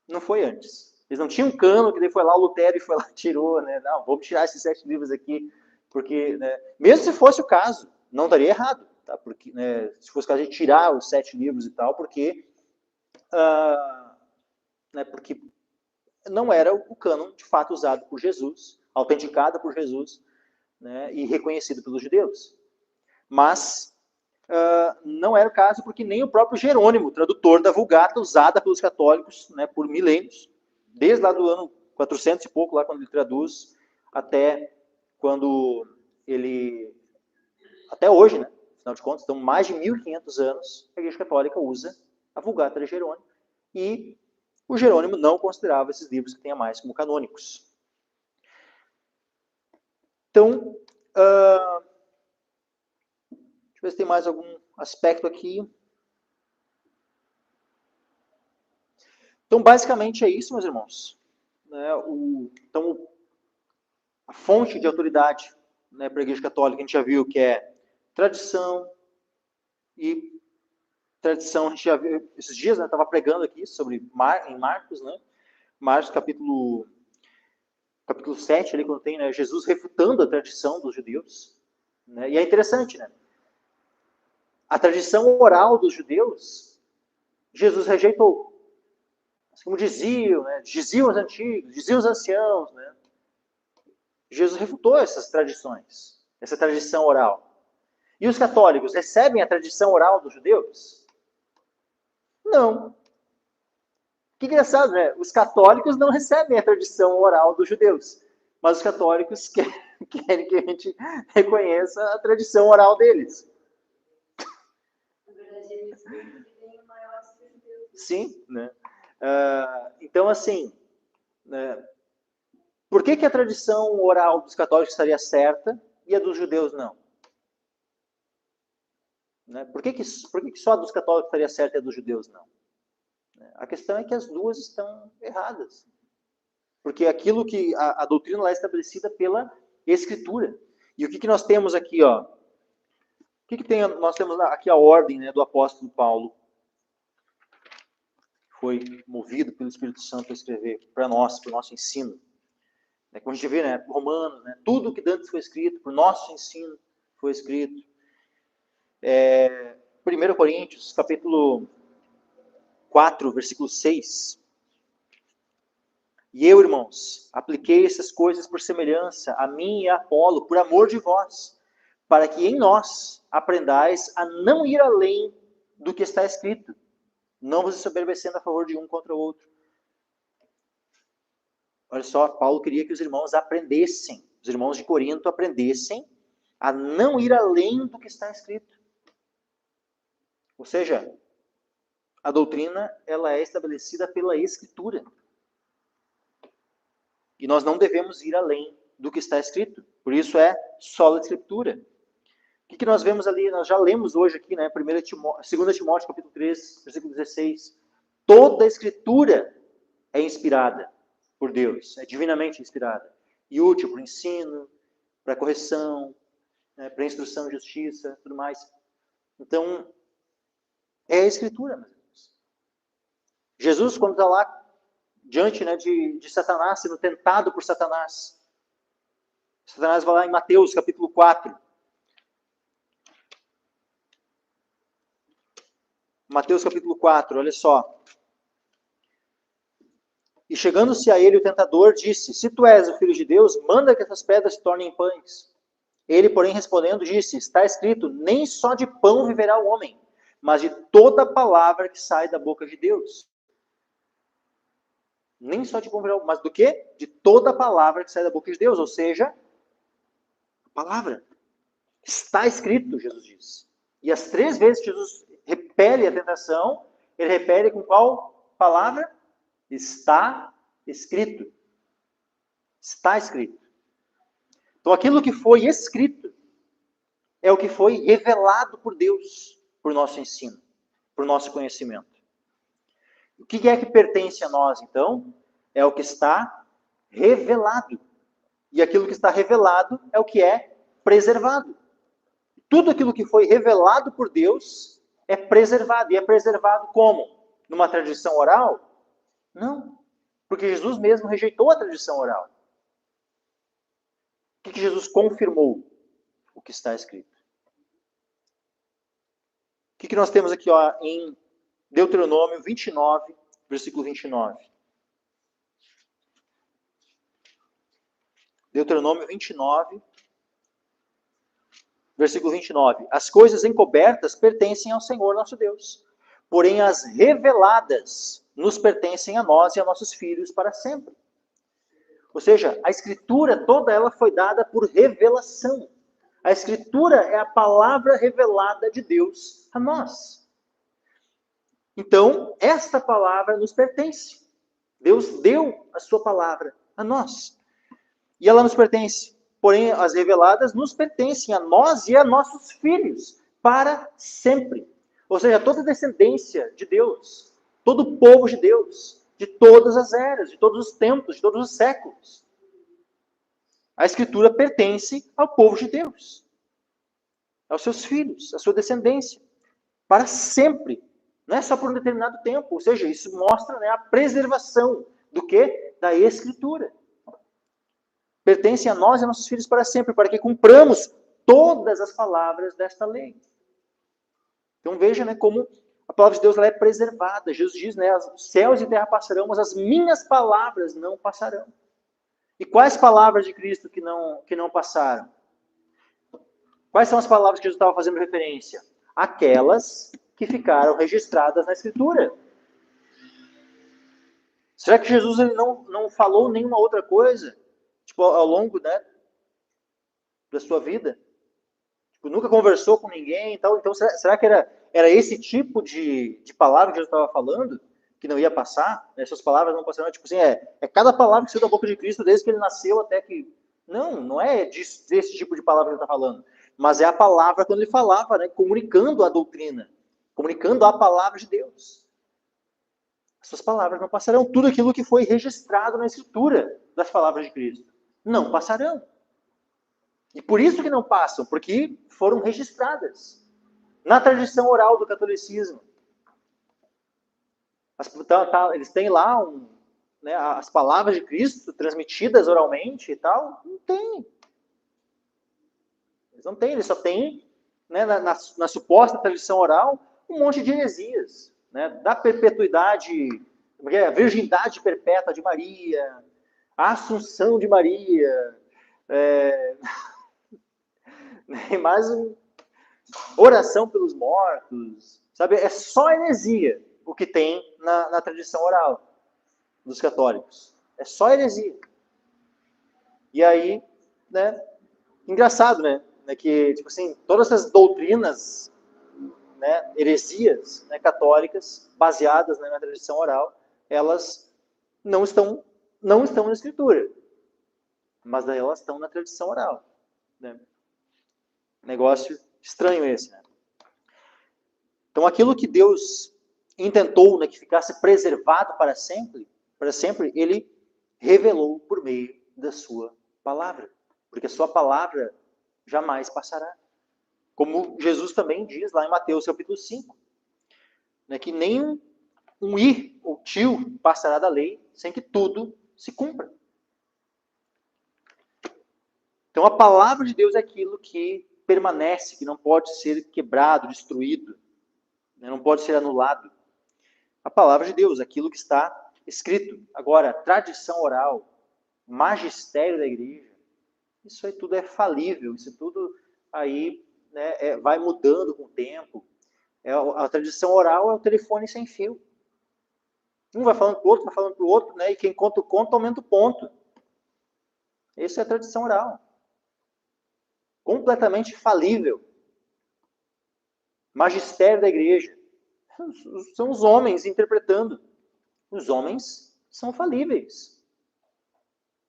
Não foi antes. Eles não tinham um cânon que daí foi lá o Lutero e foi lá tirou, né? Não, vamos tirar esses 7 livros aqui, porque, né, mesmo se fosse o caso, não estaria errado, tá? Porque, né, se fosse o caso de tirar os 7 livros e tal, porque, né, porque não era o cânon de fato usado por Jesus, autenticado por Jesus, né, e reconhecido pelos judeus. Mas não era o caso porque nem o próprio Jerônimo, tradutor da Vulgata, usada pelos católicos, né, por milênios, desde lá do ano 400 e pouco, lá quando ele traduz, até quando ele... Até hoje, né, afinal de contas, então mais de 1500 anos, a Igreja Católica usa a Vulgata de Jerônimo, e o Jerônimo não considerava esses livros que tem a mais como canônicos. Então, deixa eu ver se tem mais algum aspecto aqui. Então, basicamente é isso, meus irmãos. Né, então, a fonte de autoridade, né, para a Igreja Católica, a gente já viu que é tradição, e tradição, a gente já viu, esses dias, né, estava pregando aqui sobre em Marcos, né, Marcos capítulo 7, ali, quando tem, né, Jesus refutando a tradição dos judeus. Né, e é interessante, né? A tradição oral dos judeus, Jesus rejeitou. Como diziam, né, diziam os antigos, diziam os anciãos, né? Jesus refutou essas tradições, essa tradição oral. E os católicos recebem a tradição oral dos judeus? Não. Que engraçado, né? Os católicos não recebem a tradição oral dos judeus, mas os católicos querem que a gente reconheça a tradição oral deles. Na verdade, eles têm maiores que os judeus. Sim, né? Então, assim, né, por que a tradição oral dos católicos estaria certa e a dos judeus não? Né? Por que só a dos católicos estaria certa e a dos judeus não? A questão é que as duas estão erradas. Porque aquilo que a doutrina lá é estabelecida pela Escritura. E o que nós temos aqui, ó? O que tem? Nós temos aqui a ordem, né, do apóstolo Paulo. Foi movido pelo Espírito Santo a escrever para nós, para o nosso ensino. Como a gente vê, né, Romanos, né, tudo que antes foi escrito, para o nosso ensino, foi escrito. 1 Coríntios, capítulo 4, versículo 6. E eu, irmãos, apliquei essas coisas por semelhança a mim e a Apolo, por amor de vós, para que em nós aprendais a não ir além do que está escrito, não vos ensoberbecendo a favor de um contra o outro. Olha só, Paulo queria que os irmãos aprendessem, os irmãos de Corinto aprendessem a não ir além do que está escrito. Ou seja, a doutrina ela é estabelecida pela Escritura. E nós não devemos ir além do que está escrito. Por isso é sola Escritura. O que nós vemos ali? Nós já lemos hoje aqui, né? 2 Timóteo, capítulo 3, versículo 16. Toda a Escritura é inspirada por Deus, é divinamente inspirada. E útil para o ensino, para a correção, né, para a instrução de justiça, tudo mais. Então, é a Escritura, meus irmãos. Jesus, quando está lá diante, né, de Satanás, sendo tentado por Satanás. Satanás vai lá em Mateus, capítulo 4. Mateus capítulo 4, olha só. E chegando-se a ele, o tentador disse: Se tu és o filho de Deus, manda que essas pedras se tornem pães. Ele, porém, respondendo, disse: Está escrito, nem só de pão viverá o homem, mas de toda palavra que sai da boca de Deus. Nem só de pão viverá o homem, mas do quê? De toda palavra que sai da boca de Deus, ou seja, a palavra. Está escrito, Jesus diz. E as 3 vezes que Jesus repele a tentação, ele repele com qual palavra? Está escrito. Está escrito. Então, aquilo que foi escrito é o que foi revelado por Deus, por nosso ensino, por nosso conhecimento. O que é que pertence a nós, então? É o que está revelado. E aquilo que está revelado é o que é preservado. Tudo aquilo que foi revelado por Deus é preservado. E é preservado como? Numa tradição oral? Não. Porque Jesus mesmo rejeitou a tradição oral. O que Jesus confirmou? O que está escrito. O que nós temos aqui em Deuteronômio 29, versículo 29. Deuteronômio 29, versículo 29. As coisas encobertas pertencem ao Senhor nosso Deus. Porém, as reveladas nos pertencem a nós e a nossos filhos para sempre. Ou seja, a Escritura toda ela foi dada por revelação. A Escritura é a palavra revelada de Deus a nós. Então, esta palavra nos pertence. Deus deu a sua palavra a nós. E ela nos pertence. Porém, as reveladas nos pertencem a nós e a nossos filhos para sempre. Ou seja, toda a descendência de Deus, todo o povo de Deus, de todas as eras, de todos os tempos, de todos os séculos. A Escritura pertence ao povo de Deus, aos seus filhos, à sua descendência, para sempre. Não é só por um determinado tempo. Ou seja, isso mostra, né, a preservação do quê? Da Escritura. Pertence a nós e a nossos filhos para sempre, para que cumpramos todas as palavras desta lei. Então veja, né, como a palavra de Deus ela é preservada. Jesus diz, né, os céus e a terra passarão, mas as minhas palavras não passarão. E quais palavras de Cristo que não passaram? Quais são as palavras que Jesus estava fazendo referência? Aquelas que ficaram registradas na Escritura. Será que Jesus ele não falou nenhuma outra coisa? Tipo, ao longo, né, da sua vida? Tipo, nunca conversou com ninguém e tal. Então, será que era esse tipo de palavra que Jesus estava falando? Que não ia passar? Essas palavras não passarão? Tipo assim, é cada palavra que saiu da boca de Cristo desde que ele nasceu até que... Não é desse tipo de palavra que ele está falando. Mas é a palavra quando ele falava, né, comunicando a doutrina. Comunicando a palavra de Deus. As suas palavras não passarão. Tudo aquilo que foi registrado na Escritura das palavras de Cristo não passarão. E por isso que não passam, porque foram registradas na tradição oral do catolicismo. Eles têm lá né, as palavras de Cristo transmitidas oralmente e tal. Não tem. Eles não têm, eles só têm, né, na suposta tradição oral, um monte de heresias. Né, da perpetuidade, a virgindade perpétua de Maria, a assunção de Maria, mais oração pelos mortos, sabe? É só heresia o que tem na tradição oral dos católicos. É só heresia. E aí, né, engraçado, né, que, tipo assim, todas essas doutrinas, né, heresias, né, católicas, baseadas, né, na tradição oral, elas não estão na Escritura, mas elas estão na tradição oral, né? Negócio estranho esse, né? Então, aquilo que Deus intentou, né, que ficasse preservado para sempre, ele revelou por meio da sua palavra. Porque a sua palavra jamais passará. Como Jesus também diz lá em Mateus capítulo 5, né, que nem um i ou tio passará da lei sem que tudo se cumpra. Então, a palavra de Deus é aquilo que permanece, que não pode ser quebrado, destruído. Não pode ser anulado. A palavra de Deus, aquilo que está escrito. Agora, tradição oral, magistério da igreja, isso aí tudo é falível, isso tudo aí, né, vai mudando com o tempo. A tradição oral é o telefone sem fio. Um vai falando para o outro, vai falando para o outro, né, e quem conta o conto aumenta o ponto. Essa é a tradição oral. Completamente falível. Magistério da igreja. São os homens interpretando. Os homens são falíveis.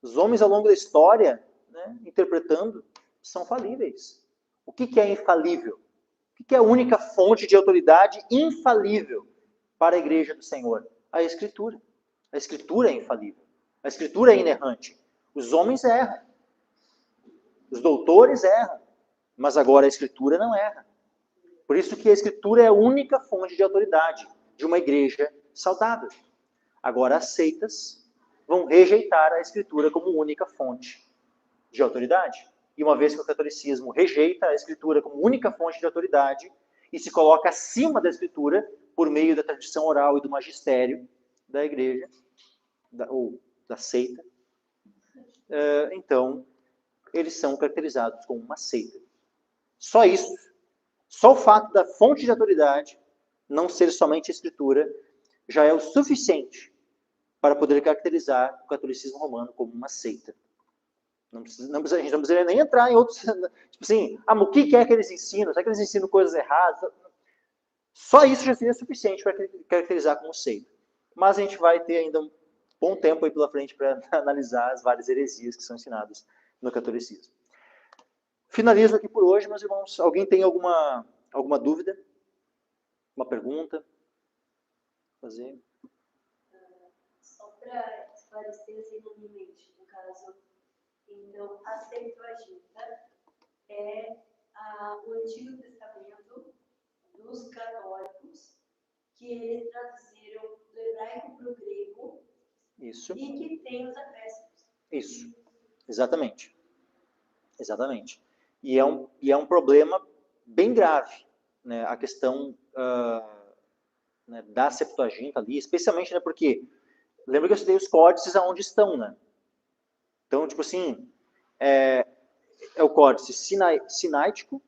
Os homens, ao longo da história, né, interpretando, são falíveis. O que é infalível? O que é a única fonte de autoridade infalível para a igreja do Senhor? A Escritura. A Escritura é infalível. A Escritura é inerrante. Os homens erram. Os doutores erram. Mas agora a Escritura não erra. Por isso que a Escritura é a única fonte de autoridade de uma igreja saudável. Agora as seitas vão rejeitar a Escritura como única fonte de autoridade. E uma vez que o catolicismo rejeita a Escritura como única fonte de autoridade e se coloca acima da Escritura por meio da tradição oral e do magistério da igreja, ou da seita, então eles são caracterizados como uma seita. Só isso. Só o fato da fonte de autoridade não ser somente a Escritura já é o suficiente para poder caracterizar o catolicismo romano como uma seita. A gente não precisa nem entrar em outros... Tipo assim, o que é que eles ensinam? Será que eles ensinam coisas erradas? Só isso já seria suficiente para caracterizar como seita. Mas a gente vai ter ainda um bom tempo aí pela frente para analisar as várias heresias que são ensinadas no catolicismo. Finalizo aqui por hoje, meus irmãos. Alguém tem alguma dúvida? Uma pergunta? Fazer? Só para esclarecer assim na minha mente, no caso, então, a Septuaginta é o Antigo Testamento dos católicos, que eles traduziram do hebraico para o grego. Isso. E que tem os acréscimos. Isso, exatamente. Exatamente. E é um problema bem grave, né, a questão né, da Septuaginta ali, especialmente, né, porque lembra que eu citei os códices aonde estão, né? Então, tipo assim, é o códice sinaítico,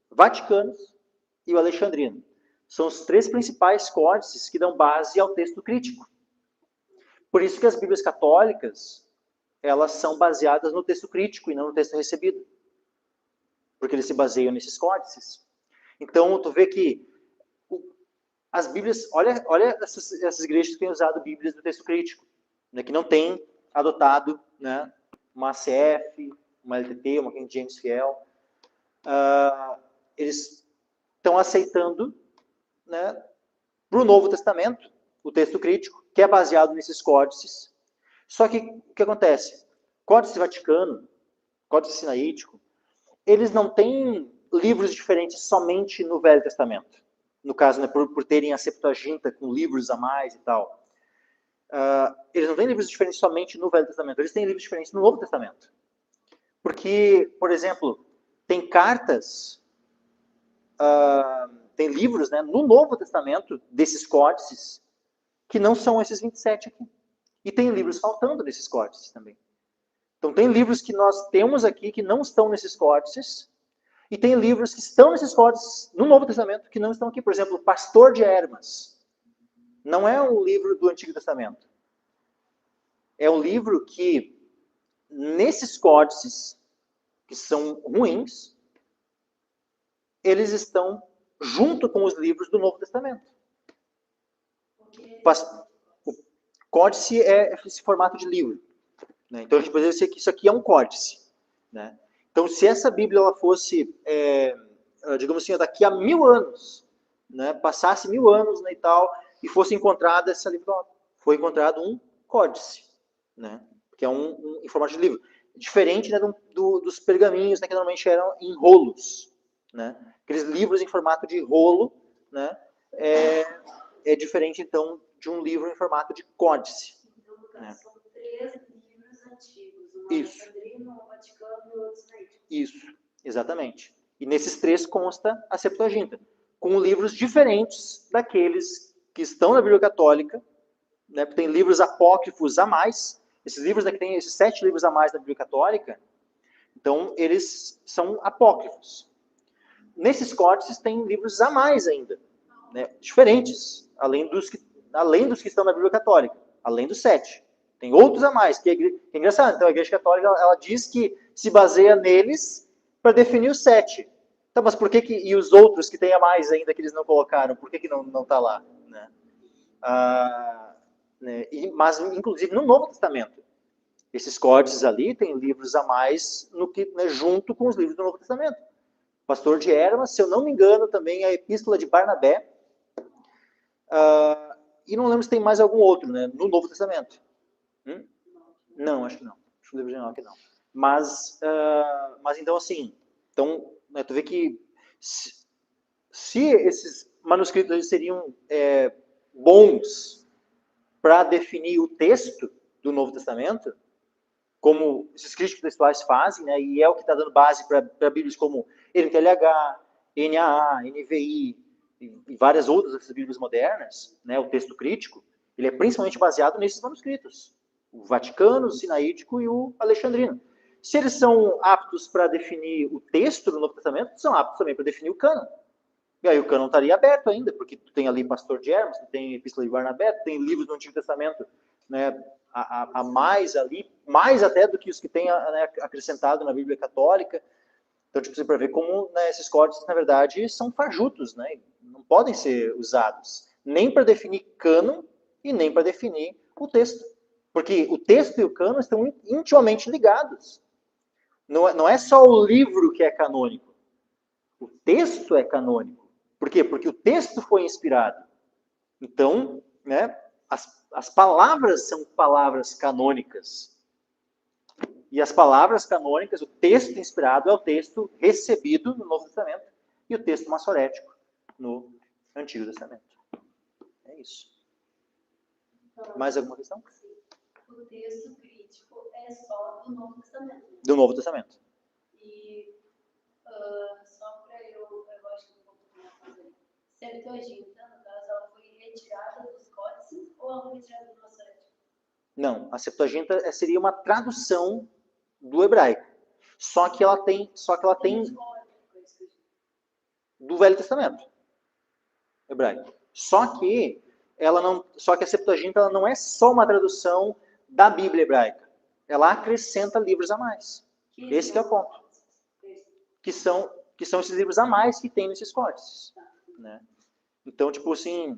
vaticano e o alexandrino. São os três principais códices que dão base ao texto crítico. Por isso que as Bíblias católicas, elas são baseadas no texto crítico e não no texto recebido. Porque eles se baseiam nesses códices. Então, tu vê que as Bíblias, olha essas igrejas que têm usado Bíblias do texto crítico, né, que não têm adotado, né, uma ACF, uma LTT, uma King James Fiel. Eles estão aceitando, né, para o Novo Testamento, o texto crítico, que é baseado nesses códices. Só que o que acontece? Códice Vaticano, Códice Sinaítico, eles não têm livros diferentes somente no Velho Testamento. No caso, né, por terem a Septuaginta com livros a mais e tal. Eles não têm livros diferentes somente no Velho Testamento, eles têm livros diferentes no Novo Testamento. Porque, por exemplo, tem cartas, tem livros, né, no Novo Testamento desses códices que não são esses 27 aqui. E tem livros faltando desses códices também. Então, tem livros que nós temos aqui que não estão nesses códices, e tem livros que estão nesses códices no Novo Testamento que não estão aqui. Por exemplo, Pastor de Hermas. Não é um livro do Antigo Testamento. É um livro que, nesses códices, que são ruins, eles estão junto com os livros do Novo Testamento. O códice é esse formato de livro. Né? Então, a gente pode dizer que isso aqui é um códice. Né? Então, se essa Bíblia ela fosse, digamos assim, daqui a 1000 anos, né, passasse 1000 anos, né, e tal, e fosse encontrada essa livro, foi encontrado um códice, né, que é um em formato de livro, diferente, né, dos pergaminhos, né, que normalmente eram em rolos, né, aqueles livros em formato de rolo, né, é diferente então de um livro em formato de códice. Então, né? São 3 livros antigos, um Isso. alexandrino, um vaticano e outro sinaítico. Isso, exatamente. E nesses 3 consta a Septuaginta. com livros diferentes daqueles que estão na Bíblia Católica, né? Tem livros apócrifos a mais. Esses livros aqui tem esses 7 livros a mais da Bíblia Católica. Então, eles são apócrifos. Nesses códices tem livros a mais ainda, né? Diferentes, além dos que estão na Bíblia Católica, além dos 7. Tem outros a mais, que é engraçado. Então, a Igreja Católica ela diz que se baseia neles para definir os 7. Então, mas por que e os outros que tem a mais ainda que eles não colocaram, por que não está lá? Né? Mas, inclusive, no Novo Testamento, esses códices ali tem livros a mais né, junto com os livros do Novo Testamento. O pastor de Hermas, se eu não me engano, também a Epístola de Barnabé, e não lembro se tem mais algum outro, né, no Novo Testamento. Não, acho que não. Acho que o livro de Enoque não. Mas então, assim, então, né, tu vê que se esses manuscritos seriam bons para definir o texto do Novo Testamento, como esses críticos textuais fazem, né, e é o que está dando base para Bíblias como NTLH, NAA, NVI e várias outras dessas Bíblias modernas, né, o texto crítico, ele é principalmente baseado nesses manuscritos. O Vaticano, o Sinaítico e o Alexandrino. Se eles são aptos para definir o texto do Novo Testamento, são aptos também para definir o cânon. E aí o cânon estaria aberto ainda, porque tu tem ali Pastor de Hermas, tu tem Epístola de Barnabé, tu tem livros do Antigo Testamento, né, a mais ali, mais até do que os que tem, né, acrescentado na Bíblia Católica. Então, tipo, você para ver como, né, esses códices, na verdade, são fajutos, né, não podem ser usados, nem para definir cânon e nem para definir o texto. Porque o texto e o cânon estão intimamente ligados. Não é só o livro que é canônico. O texto é canônico. Por quê? Porque o texto foi inspirado. Então, né, as palavras são palavras canônicas. E as palavras canônicas, o texto inspirado é o texto recebido no Novo Testamento e o texto maçorético no Antigo Testamento. É isso. Mais alguma questão? O texto crítico é só do Novo Testamento. Do Novo Testamento. E só para eu acho que um pouco mais fazer. Septuaginta, no caso, ela foi retirada dos códices ou ela foi retirada do maçorético? Não, a Septuaginta seria uma tradução do hebraico. Só que ela tem do Velho Testamento hebraico. Só que a Septuaginta ela não é só uma tradução da Bíblia hebraica. Ela acrescenta livros a mais. Esse que é o ponto. Que são esses livros a mais que tem nesses códices. Né? Então, tipo assim,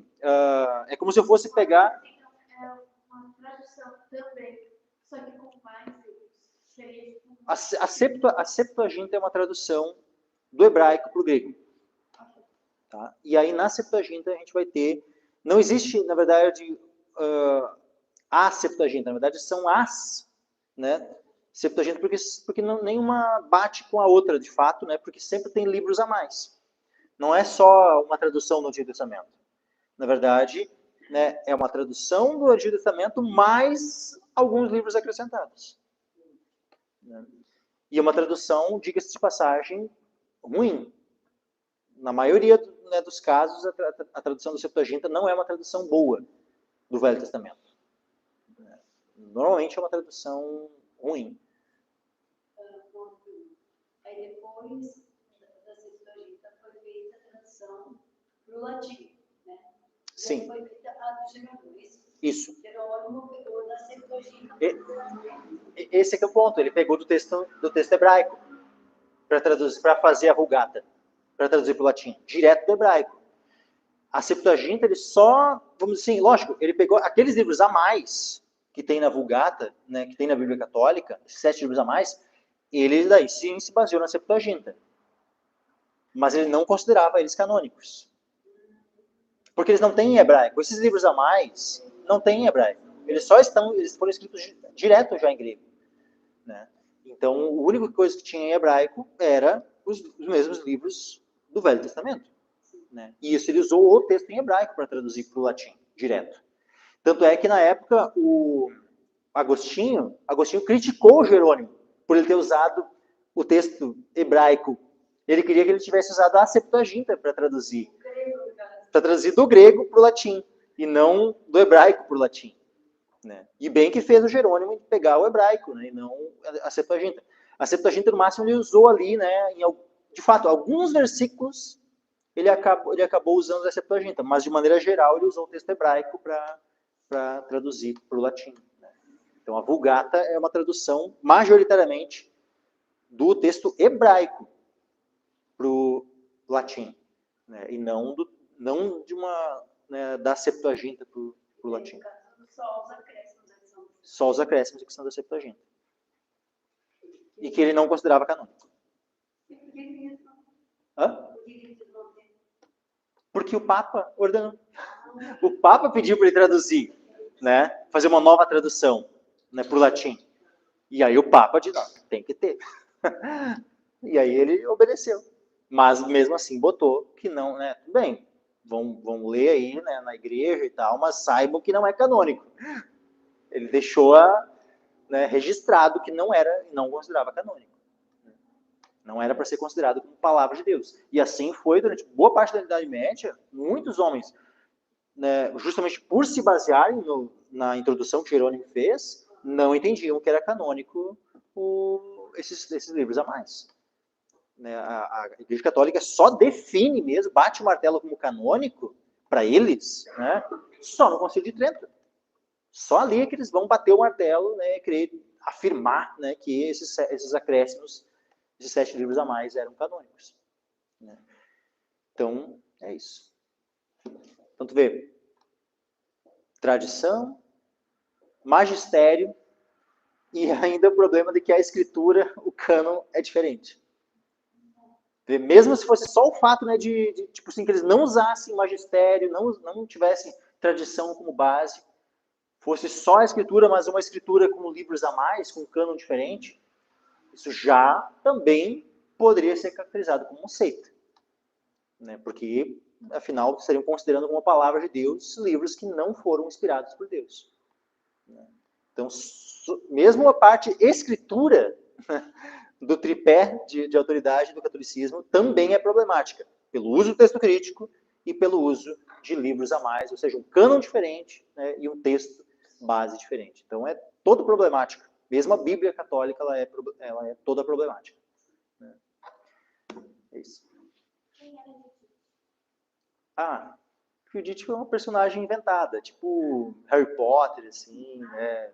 é como se eu fosse pegar... É uma tradução também, só que com mais livros. A Septuaginta é uma tradução do hebraico para o grego. Tá? E aí, na Septuaginta, a gente vai ter... Não existe, na verdade, a Septuaginta. Na verdade, são as, né? Septuaginta, porque nenhuma bate com a outra, de fato, né? Porque sempre tem livros a mais. Não é só uma tradução do Antigo Testamento. Na verdade, né, é uma tradução do Antigo Testamento mais alguns livros acrescentados. Né? E é uma tradução, diga-se de passagem, ruim. Na maioria, né, dos casos, a tradução do Septuaginta não é uma tradução boa do Velho Testamento. Normalmente é uma tradução ruim. Aí depois da Septuaginta foi feita a tradução para o latim, né? Sim. Foi feita a do Jerônimo, isso? Jerônimo pegou da Septuaginta. Esse é o ponto. Ele pegou do texto hebraico para fazer a Vulgata, para traduzir para o latim, direto do hebraico. A Septuaginta, ele só, vamos dizer assim, lógico, ele pegou aqueles livros a mais que tem na Vulgata, né, que tem na Bíblia Católica, 7 livros a mais, ele daí sim se baseou na Septuaginta. Mas ele não considerava eles canônicos. Porque eles não têm em hebraico. Esses livros a mais não têm em hebraico. Eles foram escritos direto já em grego. Né? Então, a única coisa que tinha em hebraico era os mesmos livros do Velho Testamento. Né? E isso ele usou o texto em hebraico para traduzir para o latim, direto. Tanto é que, na época, o Agostinho criticou o Jerônimo por ele ter usado o texto hebraico. Ele queria que ele tivesse usado a Septuaginta para traduzir. Está traduzido do grego para o latim, e não do hebraico para o latim. Né? E bem que fez o Jerônimo pegar o hebraico, né? E não a Septuaginta. A Septuaginta, no máximo, ele usou ali, né, de fato, alguns versículos ele acabou usando a Septuaginta, mas de maneira geral ele usou o texto hebraico para traduzir para o latim. Né? Então a Vulgata é uma tradução majoritariamente do texto hebraico para o latim, né? E não de uma, né, da Septuaginta para o latim. Só os acréscimos que são da Septuaginta. E que ele não considerava canônico. Hã? Porque o Papa ordenou. O Papa pediu para ele traduzir, né? Fazer uma nova tradução, né, para o latim. E aí o Papa disse, não, tem que ter. E aí ele obedeceu. Mas mesmo assim botou que não, né? Tudo bem, vão ler aí, né, na igreja e tal, mas saibam que não é canônico. Ele deixou registrado que não considerava canônico. Não era para ser considerado como palavra de Deus. E assim foi durante boa parte da Idade Média, muitos homens, né, justamente por se basearem na introdução que Jerônimo fez, não entendiam que era canônico esses livros a mais. Né, a Igreja Católica só define mesmo, bate o martelo como canônico, para eles, né, só no Concílio de Trento. Só ali é que eles vão bater o martelo, né, querer afirmar, né, que esses acréscimos de 7 livros a mais eram canônicos. Né? Então, é isso. Então, tu vê, tradição, magistério e ainda o problema de que a escritura, o cânon, é diferente. Mesmo se fosse só o fato, né, de tipo assim, que eles não usassem magistério, não tivessem tradição como base, fosse só a escritura, mas uma escritura com livros a mais, com um cânon diferente, isso já também poderia ser caracterizado como um seita. Né? Porque, afinal, estariam considerando como palavra de Deus livros que não foram inspirados por Deus. Né? Então, mesmo a parte escritura do tripé de autoridade do catolicismo também é problemática, pelo uso do texto crítico e pelo uso de livros a mais, ou seja, um cânon diferente, né, e um texto base diferente. Então, é todo problemático. Mesmo a Bíblia católica, ela é toda problemática. Né? É isso. Judite foi uma personagem inventada, tipo Harry Potter, assim, né?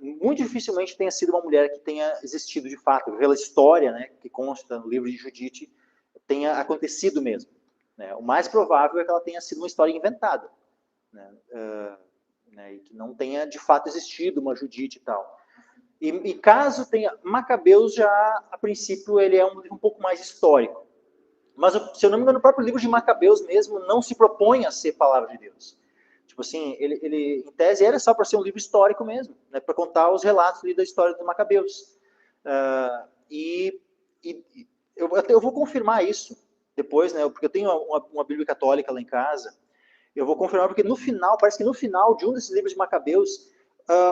Muito dificilmente tenha sido uma mulher que tenha existido de fato, pela história, né, que consta no livro de Judite, tenha acontecido mesmo. Né? O mais provável é que ela tenha sido uma história inventada, né? E que não tenha de fato existido uma Judite e tal. E caso tenha, Macabeus já, a princípio, ele é um livro um pouco mais histórico. Mas, se eu não me engano, o próprio livro de Macabeus mesmo não se propõe a ser palavra de Deus. Tipo assim, ele em tese era só para ser um livro histórico mesmo, né, para contar os relatos da história dos Macabeus. Eu vou confirmar isso depois, né, porque eu tenho uma Bíblia católica lá em casa. Eu vou confirmar porque no final, parece que no final de um desses livros de Macabeus,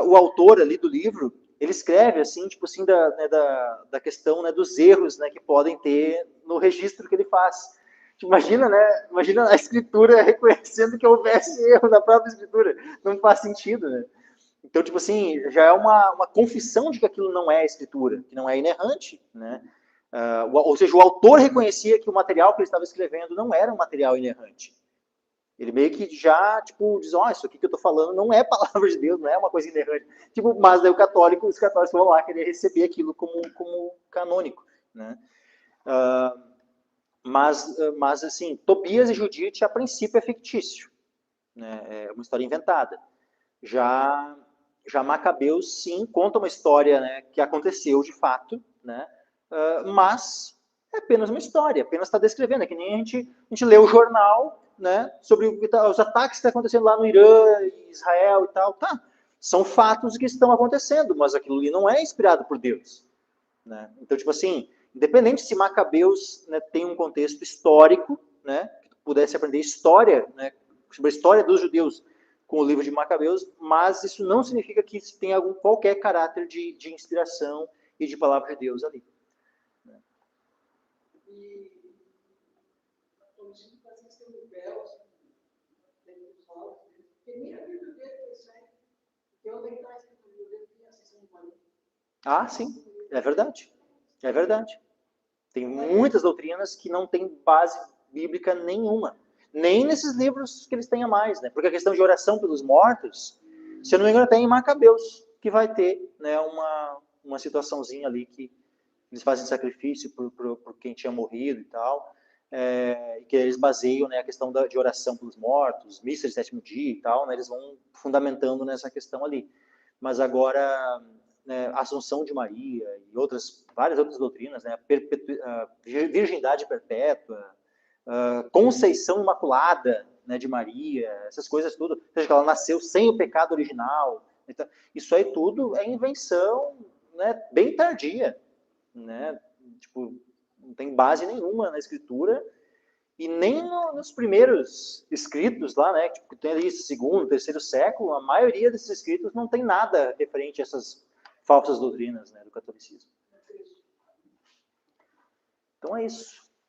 o autor ali do livro, ele escreve assim, tipo assim, da questão, né, dos erros, né, que podem ter no registro que ele faz. Imagina, né? Imagina a escritura reconhecendo que houvesse erro na própria escritura. Não faz sentido, né? Então, tipo assim, já é uma confissão de que aquilo não é escritura, que não é inerrante, né? Ou seja, o autor reconhecia que o material que ele estava escrevendo não era um material inerrante. Ele meio que já, tipo, diz, isso aqui que eu estou falando não é palavra de Deus, não é uma coisa inerrante. Tipo, mas daí os católicos vão lá querer receber aquilo como canônico, né? Mas, assim, Tobias e Judite, a princípio, é fictício. Né? É uma história inventada. Já Macabeus, sim, conta uma história, né, que aconteceu de fato, né? Mas é apenas uma história, apenas está descrevendo. É que nem a gente lê o jornal, né, sobre os ataques que estão acontecendo lá no Irã, Israel e tal. Tá, são fatos que estão acontecendo, mas aquilo ali não é inspirado por Deus. Né? Então, tipo assim, independente se Macabeus, né, tem um contexto histórico, né, que tu pudesse aprender história, né, sobre a história dos judeus com o livro de Macabeus, mas isso não significa que isso tenha qualquer caráter de inspiração e de palavra de Deus ali. Né? E hoje Gabriel, tem que falar, porque nem a Bíblia dele é isso aí. Porque onde é que está escrito a Bíblia dele tem ascensão de Maria? Ah, sim, é verdade. É verdade. Tem muitas doutrinas que não têm base bíblica nenhuma. Nem nesses livros que eles têm a mais, né? Porque a questão de oração pelos mortos, se eu não me engano, até em Macabeus, que vai ter, né, uma situaçãozinha ali que eles fazem sacrifício por quem tinha morrido e tal, e que eles baseiam, né, a questão de oração pelos mortos, missa de sétimo dia e tal, né, eles vão fundamentando nessa questão ali. Mas agora, né, a Assunção de Maria e várias outras doutrinas, né, a virgindade perpétua, a Conceição Imaculada, né, de Maria, essas coisas tudo, ou seja, que ela nasceu sem o pecado original. Então, isso aí tudo é invenção, né, bem tardia, né? Tipo, não tem base nenhuma na escritura e nem nos primeiros escritos lá, né? Tipo, que tem ali segundo, terceiro século, a maioria desses escritos não tem nada referente a essas falsas doutrinas, né, do catolicismo. Então é isso.